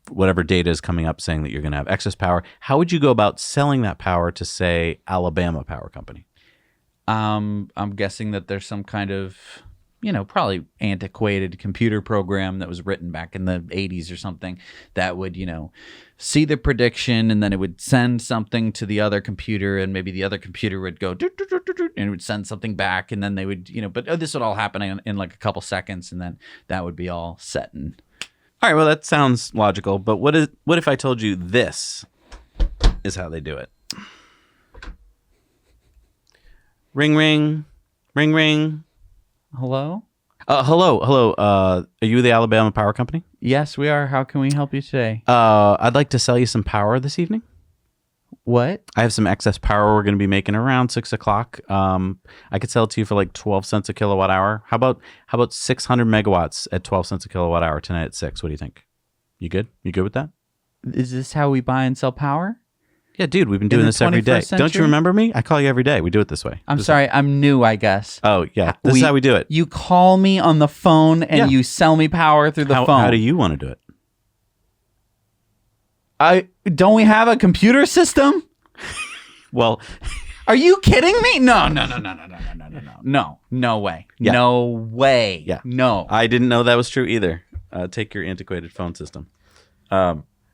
S1: whatever data is coming up saying that you're going to have excess power, how would you go about selling that power to, say, Alabama Power Company?
S2: I'm guessing that there's some kind of, probably antiquated computer program that was written back in the 80s or something that would, see the prediction, and then it would send something to the other computer, and maybe the other computer would go, and it would send something back, and then they would, but this would all happen in like a couple seconds, and then that would be all set and...
S1: All right, well, that sounds logical, but what if I told you this is how they do it? Ring, ring, ring, ring.
S2: Hello?
S1: Hello. Are you the Alabama Power Company?
S2: Yes, we are. How can we help you today?
S1: I'd like to sell you some power this evening.
S2: What?
S1: I have some excess power we're going to be making around 6 o'clock. I could sell it to you for like 12 cents a kilowatt hour. How about 600 megawatts at 12 cents a kilowatt hour tonight at 6? What do you think? You good? You good with that?
S2: Is this how we buy and sell power?
S1: Yeah, dude, we've been doing this every day. Don't you remember me? I call you every day. We do it this way.
S2: I'm sorry. I'm new, I guess.
S1: Oh, yeah. This is how we do it.
S2: You call me on the phone and you sell me power through the phone.
S1: How do you want to do it?
S2: Don't we have a computer system?
S1: Well,
S2: are you kidding me? No way.
S1: Yeah.
S2: No way.
S1: Yeah.
S2: No.
S1: I didn't know that was true either. Take your antiquated phone system.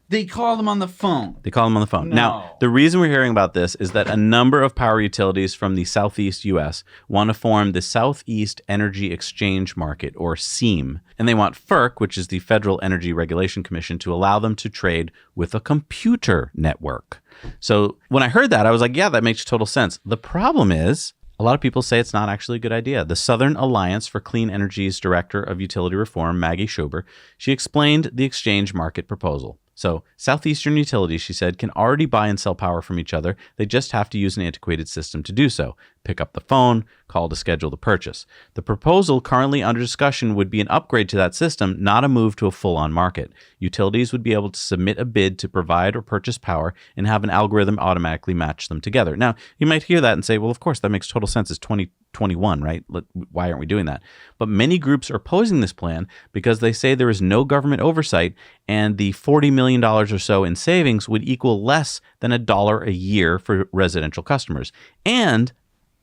S2: They call them on the phone.
S1: They call them on the phone.
S2: No.
S1: Now, the reason we're hearing about this is that a number of power utilities from the Southeast U.S. want to form the Southeast Energy Exchange Market, or SEAM, and they want FERC, which is the Federal Energy Regulation Commission, to allow them to trade with a computer network. So when I heard that, I was like, yeah, that makes total sense. The problem is, a lot of people say it's not actually a good idea. The Southern Alliance for Clean Energy's Director of Utility Reform, Maggie Schober, she explained the exchange market proposal. So Southeastern utilities, she said, can already buy and sell power from each other. They just have to use an antiquated system to do so. Pick up the phone, call to schedule the purchase. The proposal currently under discussion would be an upgrade to that system, not a move to a full-on market. Utilities would be able to submit a bid to provide or purchase power and have an algorithm automatically match them together. Now, you might hear that and say, well, of course, that makes total sense. It's 2021, right? Why aren't we doing that? But many groups are opposing this plan because they say there is no government oversight, and the $40 million or so in savings would equal less than $1 a year for residential customers. And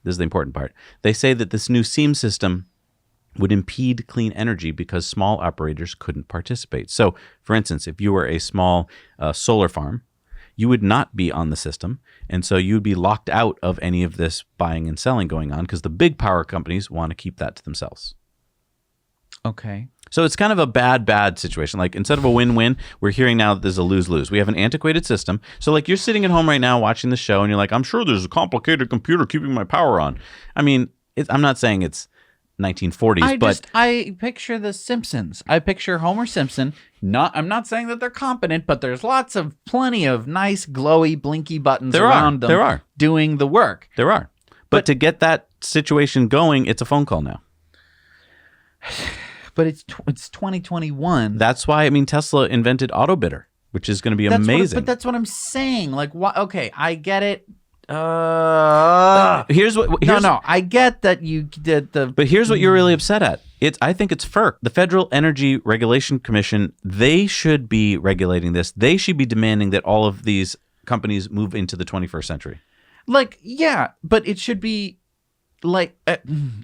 S1: this is the important part. They say that this new SEAM system would impede clean energy because small operators couldn't participate. So, for instance, if you were a small solar farm, you would not be on the system, and so you'd be locked out of any of this buying and selling going on because the big power companies want to keep that to themselves.
S2: Okay.
S1: So it's kind of a bad situation. Like, instead of a win-win, we're hearing now that there's a lose-lose. We have an antiquated system. So, like, you're sitting at home right now watching the show, and you're like, I'm sure there's a complicated computer keeping my power on. I mean, I'm not saying it's 1940s,
S2: I picture the Simpsons. I picture Homer Simpson. I'm not saying that they're competent, but there's plenty of nice, glowy, blinky buttons around them.
S1: There are.
S2: Doing the work.
S1: There are. But to get that situation going, it's a phone call now.
S2: But it's 2021.
S1: That's why, I mean, Tesla invented AutoBidder, which is going to be amazing.
S2: But that's what I'm saying. Like, what? Okay, I get it.
S1: I
S2: get that you did the.
S1: But here's what you're really upset at. I think it's FERC, the Federal Energy Regulation Commission. They should be regulating this. They should be demanding that all of these companies move into the 21st century.
S2: Like, yeah, but it should be like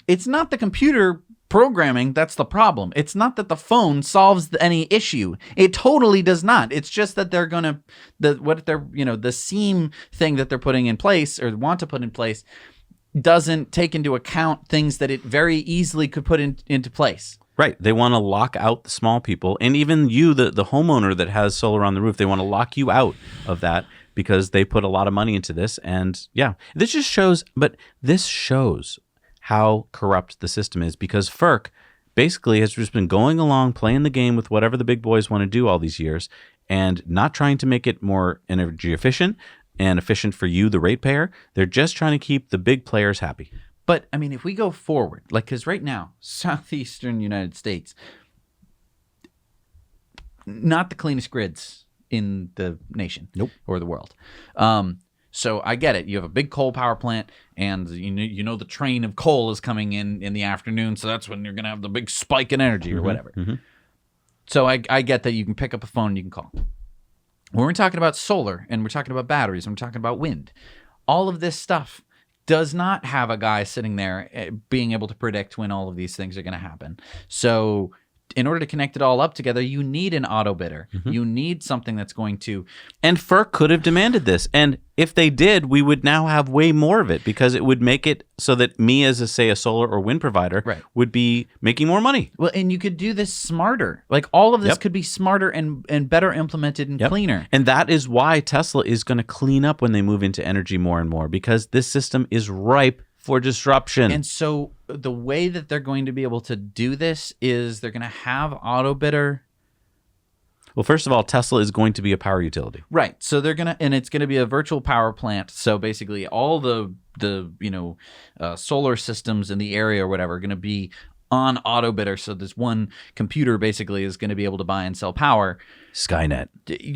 S2: it's not the computer programming that's the problem. It's not that the phone solves any issue. It totally does not. It's just that they're gonna the SIEM thing that they're putting in place or want to put in place doesn't take into account things that it very easily could put into place.
S1: Right. They want to lock out the small people, and even you, the homeowner that has solar on the roof, they want to lock you out of that because they put a lot of money into this. And yeah, this shows how corrupt the system is, because FERC basically has just been going along playing the game with whatever the big boys want to do all these years and not trying to make it more energy efficient and efficient for you, the ratepayer. They're just trying to keep the big players happy.
S2: But I mean, if we go forward, like, because right now, southeastern United States, not the cleanest grids in the nation, or the world. So I get it. You have a big coal power plant, and you know the train of coal is coming in the afternoon, so that's when you're going to have the big spike in energy or whatever. Mm-hmm. So I get that you can pick up a phone and you can call. When we're talking about solar, and we're talking about batteries, and we're talking about wind, all of this stuff does not have a guy sitting there being able to predict when all of these things are going to happen. So in order to connect it all up together, you need an auto bidder. Mm-hmm. You need something that's going to...
S1: And FERC could have demanded this. And if they did, we would now have way more of it, because it would make it so that me as a solar or wind provider would be making more money.
S2: Well, and you could do this smarter. Like, all of this could be smarter and better implemented and cleaner.
S1: And that is why Tesla is going to clean up when they move into energy more and more, because this system is ripe for disruption.
S2: And so the way that they're going to be able to do this is they're going to have auto bidder.
S1: Well, first of all, Tesla is going to be a power utility.
S2: Right. So they're going to, and it's going to be a virtual power plant. So basically all the solar systems in the area or whatever are going to be on auto bidder. So this one computer basically is going to be able to buy and sell power.
S1: Skynet.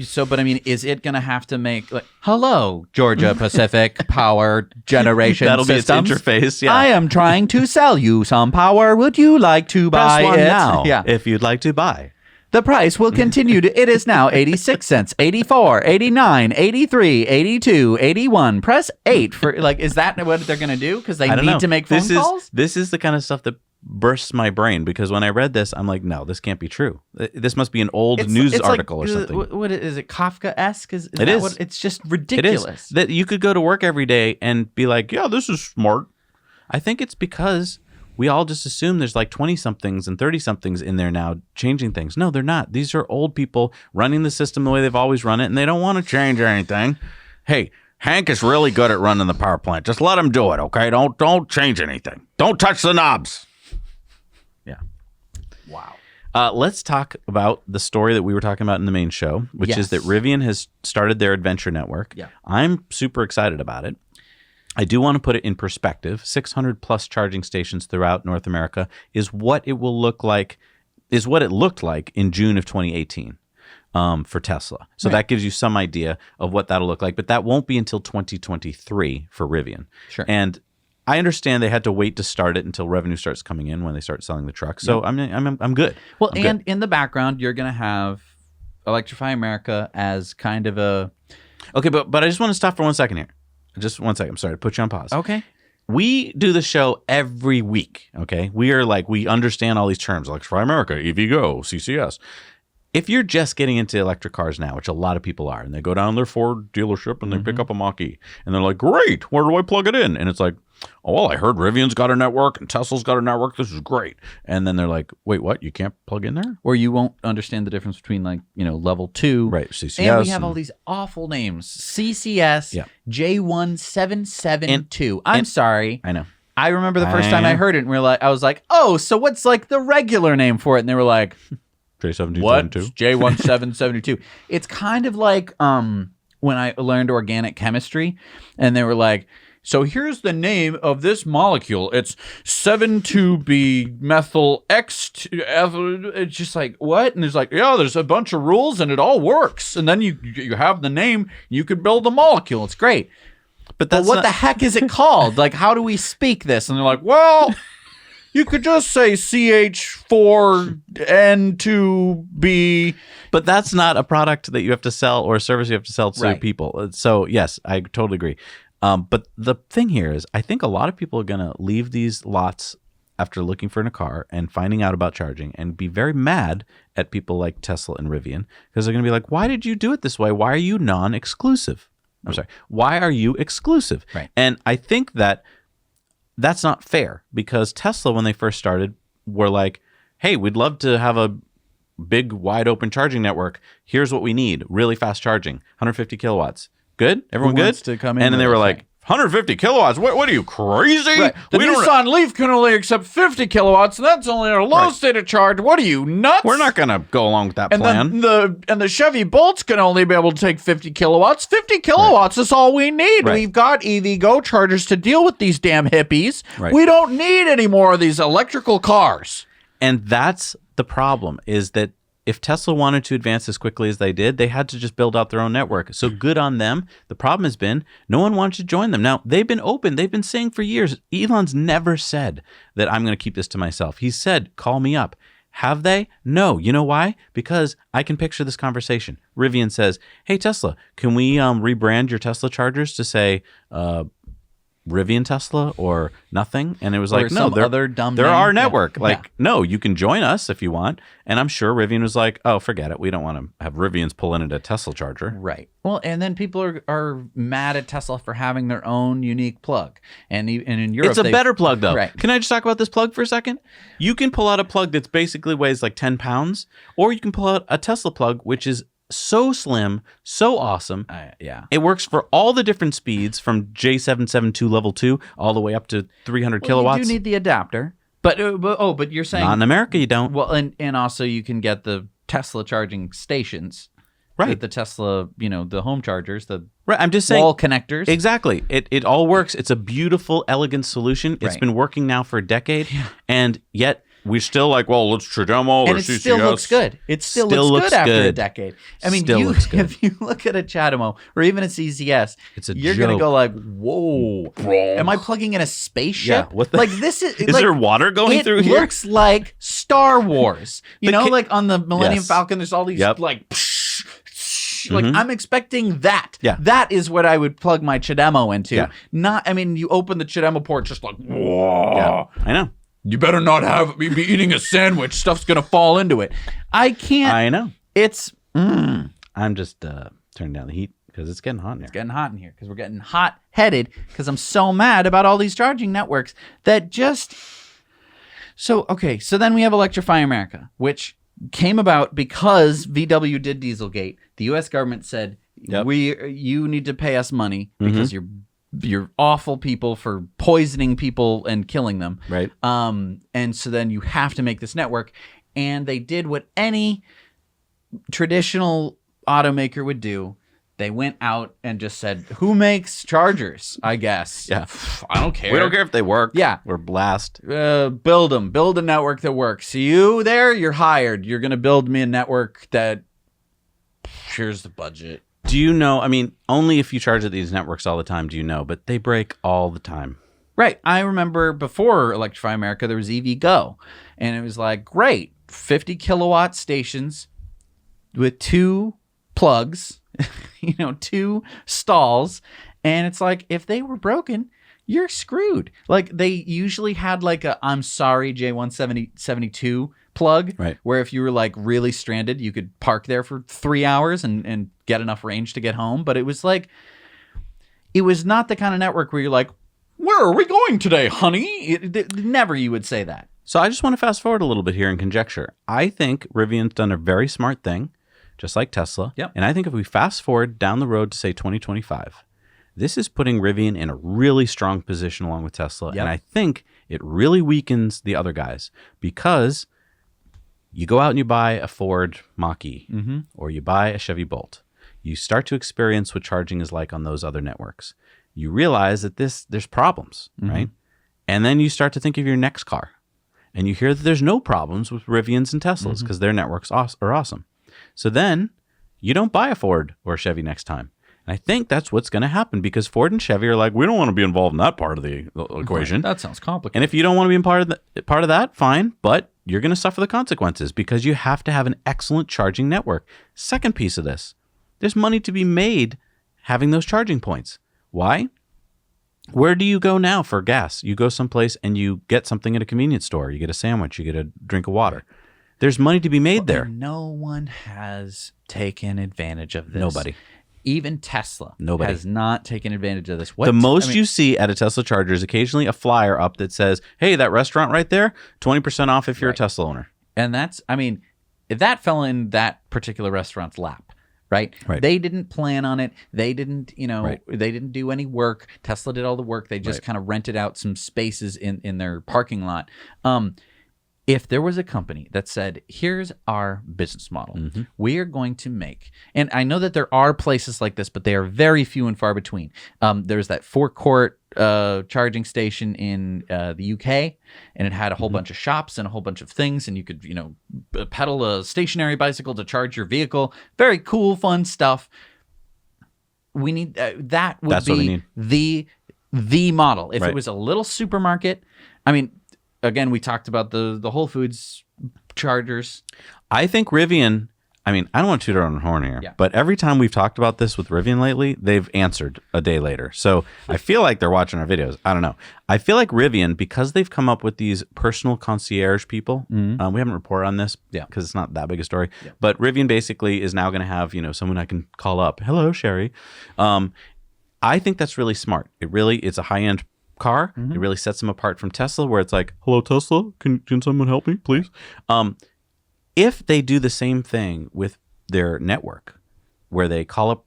S2: So, but I mean, is it going to have to make like, hello, Georgia Pacific Power Generation
S1: That'll
S2: Systems.
S1: be its interface. Yeah.
S2: I am trying to sell you some power. Would you like to buy
S1: Press 1
S2: it?
S1: now
S2: Yeah.
S1: if you'd like to buy.
S2: The price will continue to, it is now 86 cents, 84, 89, 83, 82, 81. Press 8 for, like, is that what they're going to do? Because they need to make phone calls?
S1: This is the kind of stuff that bursts my brain, because when I read this, I'm like, no, this can't be true. This must be an old news article or something.
S2: What is it, Kafka-esque?
S1: It is.
S2: It's just ridiculous.
S1: It is. That you could go to work every day and be like, yeah, this is smart. I think it's because we all just assume there's like 20-somethings and 30-somethings in there now changing things. No, they're not. These are old people running the system the way they've always run it, and they don't want to change anything. Hey, Hank is really good at running the power plant. Just let him do it, okay? Don't change anything. Don't touch the knobs. Yeah.
S2: Wow.
S1: Let's talk about the story that we were talking about in the main show, which is that Rivian has started their adventure network.
S2: Yeah.
S1: I'm super excited about it. I do want to put it in perspective. 600 plus charging stations throughout North America is what it will look like, is what it looked like in June of 2018 for Tesla. So that gives you some idea of what that'll look like, but that won't be until 2023 for Rivian.
S2: Sure.
S1: And I understand they had to wait to start it until revenue starts coming in when they start selling the truck. So I'm good.
S2: Well,
S1: I'm
S2: and
S1: good.
S2: in the background, you're going to have Electrify America as kind of a...
S1: Okay, but I just want to stop for 1 second here. Just 1 second. I'm sorry to put you on pause.
S2: Okay.
S1: we do the show every week. Okay, we understand all these terms: Electrify America, EVgo, CCS. If you're just getting into electric cars now, which a lot of people are, and they go down to their Ford dealership and they pick up a Mach-E, and they're like, great, where do I plug it in? And it's like, oh, well, I heard Rivian's got a network and Tesla's got a network. This is great. And then they're like, wait, what? You can't plug in there?
S2: Or you won't understand the difference between level 2.
S1: Right, CCS.
S2: And we have all these awful names. CCS, J1772. I'm sorry.
S1: I know.
S2: I remember the first time I heard it and I was like, oh, so what's like the regular name for it? And they were like,
S1: J1772.
S2: What? J1772. It's kind of like when I learned organic chemistry and they were like, so here's the name of this molecule. It's 7,2-B methyl X. It's just like, what? And there's like, yeah, there's a bunch of rules and it all works. And then you have the name, you can build the molecule. It's great. But what the heck is it called? Like, how do we speak this? And they're like, well, you could just say CH4N2B.
S1: But that's not a product that you have to sell or a service you have to sell to people. So, yes, I totally agree. But the thing here is, I think a lot of people are going to leave these lots after looking for a car and finding out about charging and be very mad at people like Tesla and Rivian because they're going to be like, why did you do it this way? Why are you non-exclusive? I'm sorry. Why are you exclusive?
S2: Right.
S1: And I think that that's not fair because Tesla, when they first started, were like, hey, we'd love to have a big, wide open charging network. Here's what we need. Really fast charging, 150 kilowatts. Good? Everyone good?
S2: To come in
S1: and then they were like, 150 kilowatts? What are you, crazy?
S2: Right. The Nissan Leaf can only accept 50 kilowatts, and that's only a low state of charge. What are you, nuts?
S1: We're not going to go along with that plan.
S2: And the Chevy Bolts can only be able to take 50 kilowatts. 50 kilowatts is all we need.
S1: Right.
S2: We've got EVgo chargers to deal with these damn hippies.
S1: Right.
S2: We don't need any more of these electrical cars.
S1: And that's the problem, is that if Tesla wanted to advance as quickly as they did, they had to just build out their own network. So good on them. The problem has been no one wanted to join them. Now, they've been open. They've been saying for years, Elon's never said that I'm going to keep this to myself. He said, call me up. Have they? No. You know why? Because I can picture this conversation. Rivian says, hey, Tesla, can we rebrand your Tesla chargers to say Rivian Tesla or nothing? And it was like, no, they're our network. No, you can join us if you want. And I'm sure Rivian was like, oh, forget it. We don't want to have Rivians pull in at a Tesla charger.
S2: Right. Well, and then people are mad at Tesla for having their own unique plug. And in Europe,
S1: it's a better plug, though.
S2: Right.
S1: Can I just talk about this plug for a second? You can pull out a plug that's basically weighs like 10 pounds, or you can pull out a Tesla plug, which is so slim, so awesome.
S2: Yeah.
S1: It works for all the different speeds from J772 level 2 all the way up to 300 kilowatts.
S2: You do need the adapter. But you're saying...
S1: Not in America, you don't.
S2: Well, and also you can get the Tesla charging stations.
S1: Right.
S2: The Tesla, the home chargers, the
S1: I'm just saying,
S2: wall connectors.
S1: Exactly. It all works. It's a beautiful, elegant solution. It's been working now for a decade. Yeah. And yet... we're still like, well, it's Tridemo or CCS.
S2: And it still looks good. It still looks good after a decade. I mean, if you look at a Tridemo or even a CCS, you're going to go like, whoa, am I plugging in a spaceship?
S1: Yeah,
S2: like this is
S1: there water going through here?
S2: It looks like Star Wars. Like on the Millennium Falcon, there's all these like, like I'm expecting that.
S1: Yeah.
S2: That is what I would plug my Tridemo into. Yeah. You open the Tridemo port, just like, whoa.
S1: Yeah, I know.
S2: You better not be eating a sandwich. Stuff's going to fall into it. I can't.
S1: I know.
S2: It's...
S1: I'm just turning down the heat because it's getting hot in here.
S2: It's getting hot in here because we're getting hot-headed because I'm so mad about all these charging networks that just... So then we have Electrify America, which came about because VW did Dieselgate. The U.S. government said, you need to pay us money because you're awful people for poisoning people and killing them.
S1: Right.
S2: And so then you have to make this network. And they did what any traditional automaker would do. They went out and just said, who makes chargers, I guess.
S1: Yeah.
S2: I don't care.
S1: We don't care if they work.
S2: Yeah.
S1: We're blast.
S2: Build them. Build a network that works. You there, you're hired. You're going to build me a network that, here's the budget.
S1: Do you know, only if you charge at these networks all the time do you know, but they break all the time.
S2: Right. I remember before Electrify America, there was EVgo. And it was like, great, 50 kilowatt stations with 2 plugs, 2 stalls. And it's like, if they were broken, you're screwed. Like they usually had like a I'm sorry J172 plug,
S1: right,
S2: where if you were like really stranded, you could park there for 3 hours and get enough range to get home. But it was not the kind of network where you're like, where are we going today, honey? Never you would say that.
S1: So I just want to fast forward a little bit here and conjecture. I think Rivian's done a very smart thing, just like Tesla.
S2: Yep.
S1: And I think if we fast forward down the road to say 2025, this is putting Rivian in a really strong position along with Tesla.
S2: Yep.
S1: And I think it really weakens the other guys because you go out and you buy a Ford Mach-E or you buy a Chevy Bolt. You start to experience what charging is like on those other networks. You realize that there's problems, right? And then you start to think of your next car. And you hear that there's no problems with Rivians and Teslas because their networks are awesome. So then you don't buy a Ford or a Chevy next time. And I think that's what's going to happen because Ford and Chevy are like, we don't want to be involved in that part of the equation.
S2: That sounds complicated.
S1: And if you don't want to be part of that, fine. But you're going to suffer the consequences because you have to have an excellent charging network. Second piece of this, there's money to be made having those charging points. Why? Where do you go now for gas? You go someplace and you get something at a convenience store. You get a sandwich. You get a drink of water. There's money to be made there.
S2: No one has taken advantage of this.
S1: Nobody.
S2: Even Tesla
S1: has
S2: not taken advantage of this.
S1: The most you see at a Tesla charger is occasionally a flyer up that says, hey, that restaurant right there, 20% off if you're a Tesla owner.
S2: And that's, if that fell in that particular restaurant's lap, right? They didn't plan on it. They didn't, they didn't do any work. Tesla did all the work. They just kind of rented out some spaces in their parking lot. If there was a company that said, here's our business model, we are going to make, and I know that there are places like this, but they are very few and far between. There's that forecourt charging station in the UK, and it had a whole bunch of shops and a whole bunch of things, and you could, pedal a stationary bicycle to charge your vehicle. Very cool, fun stuff. We need that would
S1: That's what we
S2: be the model. If it was a little supermarket, again, we talked about the Whole Foods chargers.
S1: I think Rivian, I don't want to toot our own horn here, but every time we've talked about this with Rivian lately, they've answered a day later. So I feel like they're watching our videos. I don't know. I feel like Rivian, because they've come up with these personal concierge people, we haven't reported on this because it's not that big a story, but Rivian basically is now going to have, someone I can call up. Hello, Sherry. I think that's really smart. It's a high-end car. It really sets them apart from Tesla, where it's like, hello, Tesla, can someone help me, please? If they do the same thing with their network, where they call up,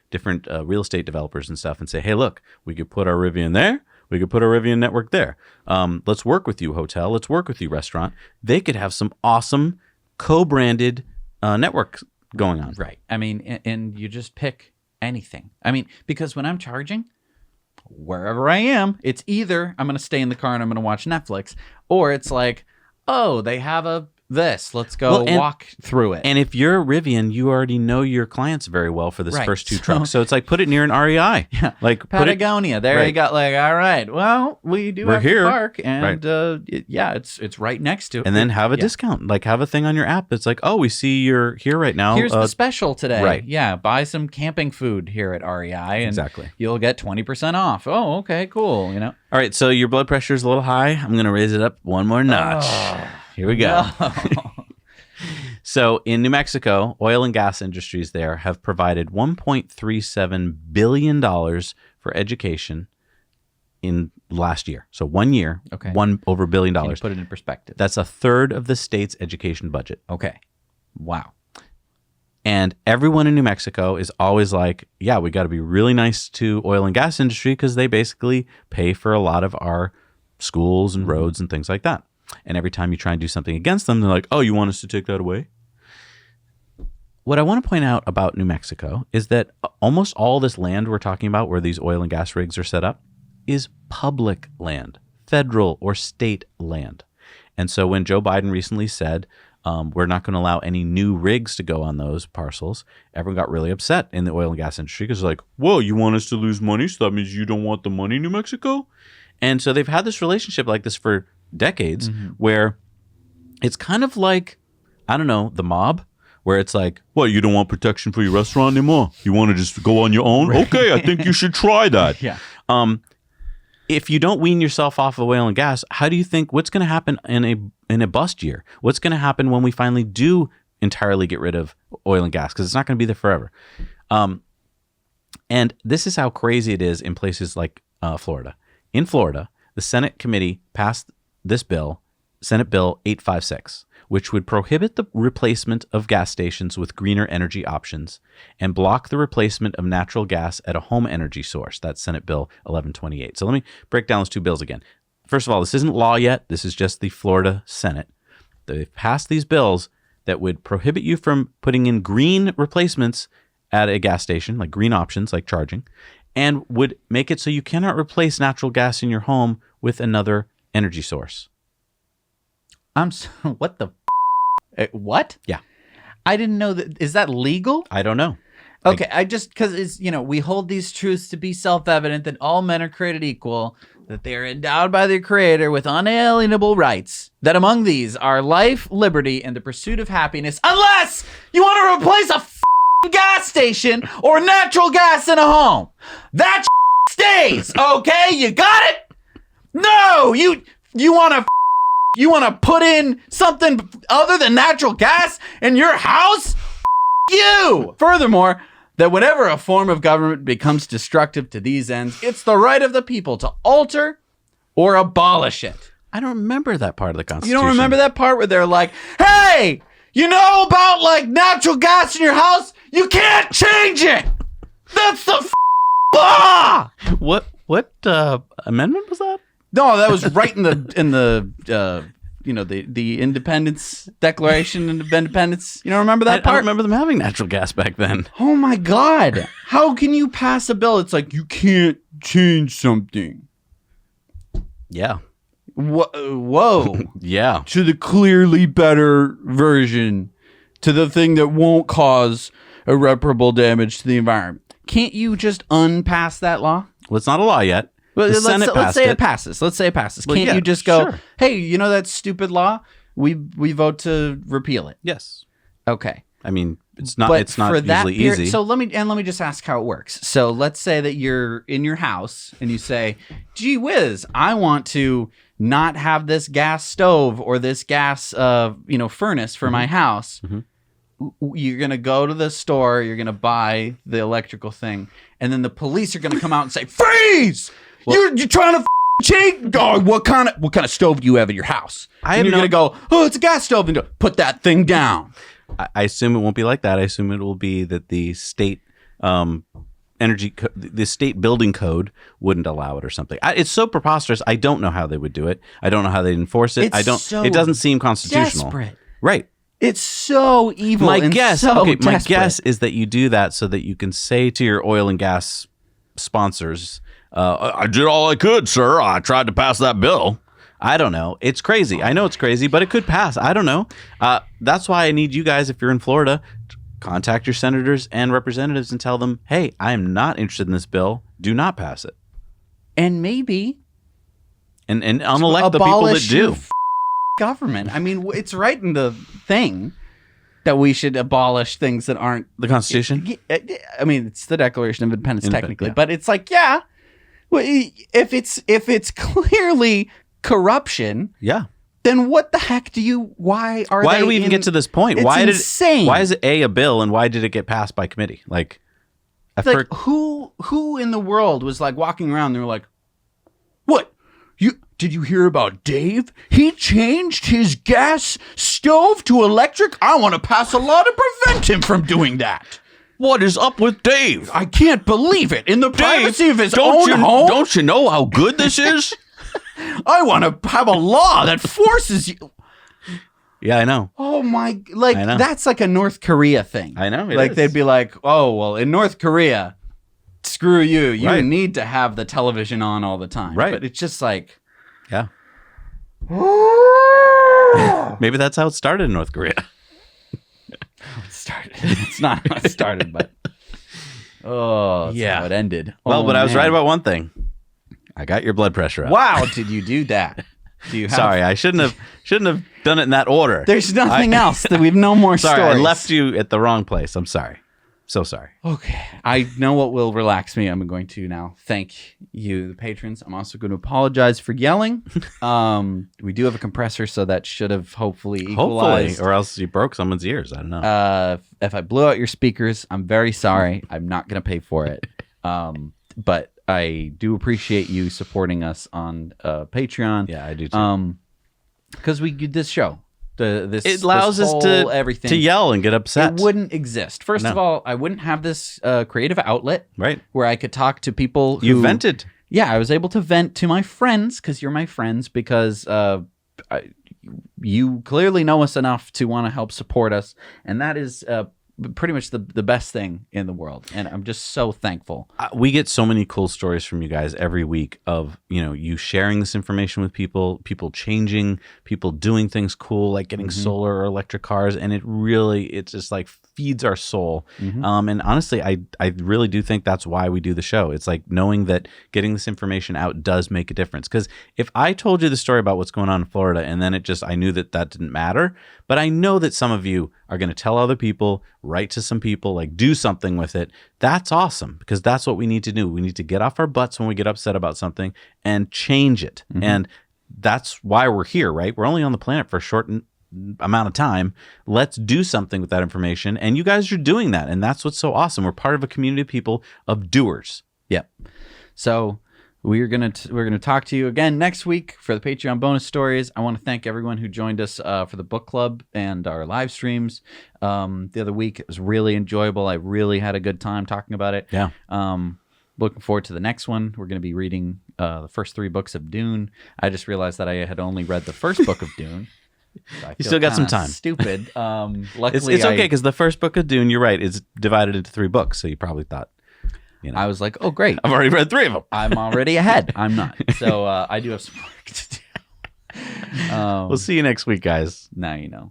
S1: different real estate developers and stuff and say, hey, look, we could put our Rivian there. We could put our Rivian network there. Let's work with you, hotel. Let's work with you, restaurant. They could have some awesome co-branded networks going on.
S2: Right. And you just pick anything. Because when I'm charging, wherever I am, it's either I'm going to stay in the car and I'm going to watch Netflix, or it's like, oh, they have this. Let's go walk through it.
S1: And if you're Rivian, you already know your clients very well for this first two trucks. So it's like, put it near an REI.
S2: Yeah.
S1: Like
S2: Patagonia. You got all right, well, we do have
S1: here.
S2: To park. And it's right next to it.
S1: And then have a discount. Like have a thing on your app that's like, oh, we see you're here right now.
S2: Here's the special today.
S1: Right.
S2: Yeah. Buy some camping food here at REI. And
S1: exactly.
S2: You'll get 20% off. Oh, okay, cool.
S1: All right. So your blood pressure is a little high. I'm going to raise it up one more notch. Here we go.
S2: No.
S1: So in New Mexico, oil and gas industries there have provided $1.37 billion for education in last year. So 1 year,
S2: okay.
S1: over $1 billion.
S2: Can you put it in perspective.
S1: That's a third of the state's education budget.
S2: Okay. Wow.
S1: And everyone in New Mexico is always like, yeah, we got to be really nice to oil and gas industry because they basically pay for a lot of our schools and roads and things like that. And every time you try and do something against them, they're like, oh, you want us to take that away? What I want to point out about New Mexico is that almost all this land we're talking about where these oil and gas rigs are set up is public land, federal or state land. And so when Joe Biden recently said, we're not going to allow any new rigs to go on those parcels, everyone got really upset in the oil and gas industry because they're like, whoa, you want us to lose money? So that means you don't want the money, New Mexico? And so they've had this relationship like this for decades where it's kind of like, I don't know, the mob, where it's like, well, you don't want protection for your restaurant anymore? You want to just go on your own? Okay, I think you should try that.
S2: Yeah.
S1: if you don't wean yourself off of oil and gas, how do you think what's going to happen in a bust year? What's going to happen when we finally do entirely get rid of oil and gas? Because it's not going to be there forever. And this is how crazy it is in places like Florida. In Florida, the Senate committee passed this bill, Senate Bill 856, which would prohibit the replacement of gas stations with greener energy options and block the replacement of natural gas at a home energy source. That's Senate Bill 1128. So let me break down those two bills again. First of all, this isn't law yet. This is just the Florida Senate. They've passed these bills that would prohibit you from putting in green replacements at a gas station, like green options, like charging, and would make it so you cannot replace natural gas in your home with another energy source.
S2: What the? What?
S1: Yeah.
S2: I didn't know that. Is that legal?
S1: I don't know.
S2: Okay, I just, because it's, we hold these truths to be self-evident that all men are created equal, that they are endowed by their creator with unalienable rights, that among these are life, liberty, and the pursuit of happiness, unless you want to replace a gas station or natural gas in a home. That stays, okay? You got it? No, you want to put in something other than natural gas in your house? You! Furthermore, that whenever a form of government becomes destructive to these ends, it's the right of the people to alter or abolish it.
S1: I don't remember that part of the Constitution.
S2: You don't remember that part where they're like, hey, you know about like natural gas in your house? You can't change it. That's the law.
S1: What amendment was that?
S2: No, that was right in the Independence Declaration of Independence. You don't remember that part?
S1: I don't remember them having natural gas back then.
S2: Oh my God. How can you pass a bill? It's like, you can't change something.
S1: Yeah.
S2: Whoa.
S1: Yeah.
S2: To the clearly better version, to the thing that won't cause irreparable damage to the environment. Can't you just unpass that law?
S1: Well, it's not a law yet.
S2: Well,
S1: let's
S2: say it passes. Let's say it passes.
S1: Well,
S2: Can't
S1: yeah,
S2: you just go,
S1: sure.
S2: hey, you know that stupid law? We vote to repeal it.
S1: Yes.
S2: Okay.
S1: I mean, it's not
S2: But
S1: it's not
S2: for that
S1: usually
S2: period,
S1: easy.
S2: So let me just ask how it works. So let's say that you're in your house and you say, gee whiz, I want to not have this gas stove or this gas furnace for my house.
S1: Mm-hmm.
S2: You're going to go to the store, you're going to buy the electrical thing, and then the police are going to come out and say, freeze! You're trying to change? Oh, what kind of stove do you have in your house? And you're going to go, oh, it's a gas stove, and put that thing down.
S1: I assume it won't be like that. I assume it will be that the state the state building code wouldn't allow it or something. It's so preposterous. I don't know how they would do it. I don't know how they'd enforce it. It doesn't seem constitutional.
S2: Desperate.
S1: Right.
S2: It's so evil.
S1: My
S2: and
S1: guess,
S2: so
S1: my
S2: desperate.
S1: guess is that you do that so that you can say to your oil and gas sponsors, I did all I could, sir. I tried to pass that bill. I don't know. It's crazy. I know it's crazy, but it could pass. I don't know. That's why I need you guys, if you're in Florida, contact your senators and representatives and tell them, hey, I am not interested in this bill. Do not pass it.
S2: And maybe.
S1: And unelect the people that do.
S2: Government. I mean, it's right in the thing that we should abolish things that aren't
S1: the Constitution.
S2: I mean, it's the Declaration of Independence technically, but it's like, yeah, well, if it's clearly corruption,
S1: yeah,
S2: then what the heck do you? Why
S1: do we even get to this point?
S2: It's insane.
S1: Why is it a bill and why did it get passed by committee? Like
S2: who in the world was like walking around? They were like, what? Did you hear about Dave? He changed his gas stove to electric. I want to pass a law to prevent him from doing that.
S1: What is up with Dave?
S2: I can't believe it. In the privacy of his own home.
S1: Don't you know how good this is?
S2: I want to have a law that forces you.
S1: Yeah, I know.
S2: Oh my! That's like a North Korea thing.
S1: I know.
S2: They'd be like, oh well, in North Korea, screw you. You need to have the television on all the time.
S1: Right.
S2: But it's just like.
S1: Yeah. Maybe that's how it started in North Korea.
S2: It's not how it started, but that's how it ended.
S1: Well, but I was right about one thing. I got your blood pressure up.
S2: Wow, did you do that?
S1: Sorry, I shouldn't have done it in that order.
S2: There's nothing else. That we've no more
S1: sorry,
S2: stories.
S1: I left you at the wrong place. I'm sorry. So sorry.
S2: Okay. I know what will relax me. I'm going to now thank you, the patrons. I'm also going to apologize for yelling. We do have a compressor, so that should have hopefully equalized.
S1: Or else you broke someone's ears. I don't know.
S2: If I blew out your speakers, I'm very sorry. I'm not going to pay for it. But I do appreciate you supporting us on Patreon.
S1: Yeah, I do too.
S2: Because we did this show.
S1: It allows us to yell and get upset.
S2: It wouldn't exist. First of all, I wouldn't have this creative outlet where I could talk to people who...
S1: You vented.
S2: Yeah, I was able to vent to my friends, because you're my friends, because you clearly know us enough to want to help support us, and that is pretty much the best thing in the world, and I'm just so thankful.
S1: We get so many cool stories from you guys every week of, you sharing this information with people changing, people doing things cool, like getting solar or electric cars, and it just like feeds our soul. And honestly, I really do think that's why we do the show. It's like knowing that getting this information out does make a difference. Because if I told you the story about what's going on in Florida and then I knew that didn't matter, but I know that some of you are going to tell other people, write to some people, like do something with it. That's awesome, because that's what we need to do. We need to get off our butts when we get upset about something and change it. And that's why we're here, right? We're only on the planet for a short amount of time. Let's do something with that information, and you guys are doing that, and that's what's so awesome. We're part of a community of people, of doers.
S2: Yep. So we're gonna talk to you again next week for the Patreon bonus stories. I want to thank everyone who joined us for the book club and our live streams the other week. It was really enjoyable. I really had a good time talking about it.
S1: Yeah.
S2: Looking forward to the next one. We're going to be reading the first 3 books of Dune. I just realized that I had only read the first book of Dune. So
S1: you still got some time.
S2: Stupid. Luckily,
S1: it's okay, because the first book of Dune, you're right, is divided into 3 books. So you probably thought,
S2: I was like, oh, great.
S1: I've already read 3 of them.
S2: I'm already ahead. I'm not. So I do have some work to do.
S1: We'll see you next week, guys.
S2: Now you know.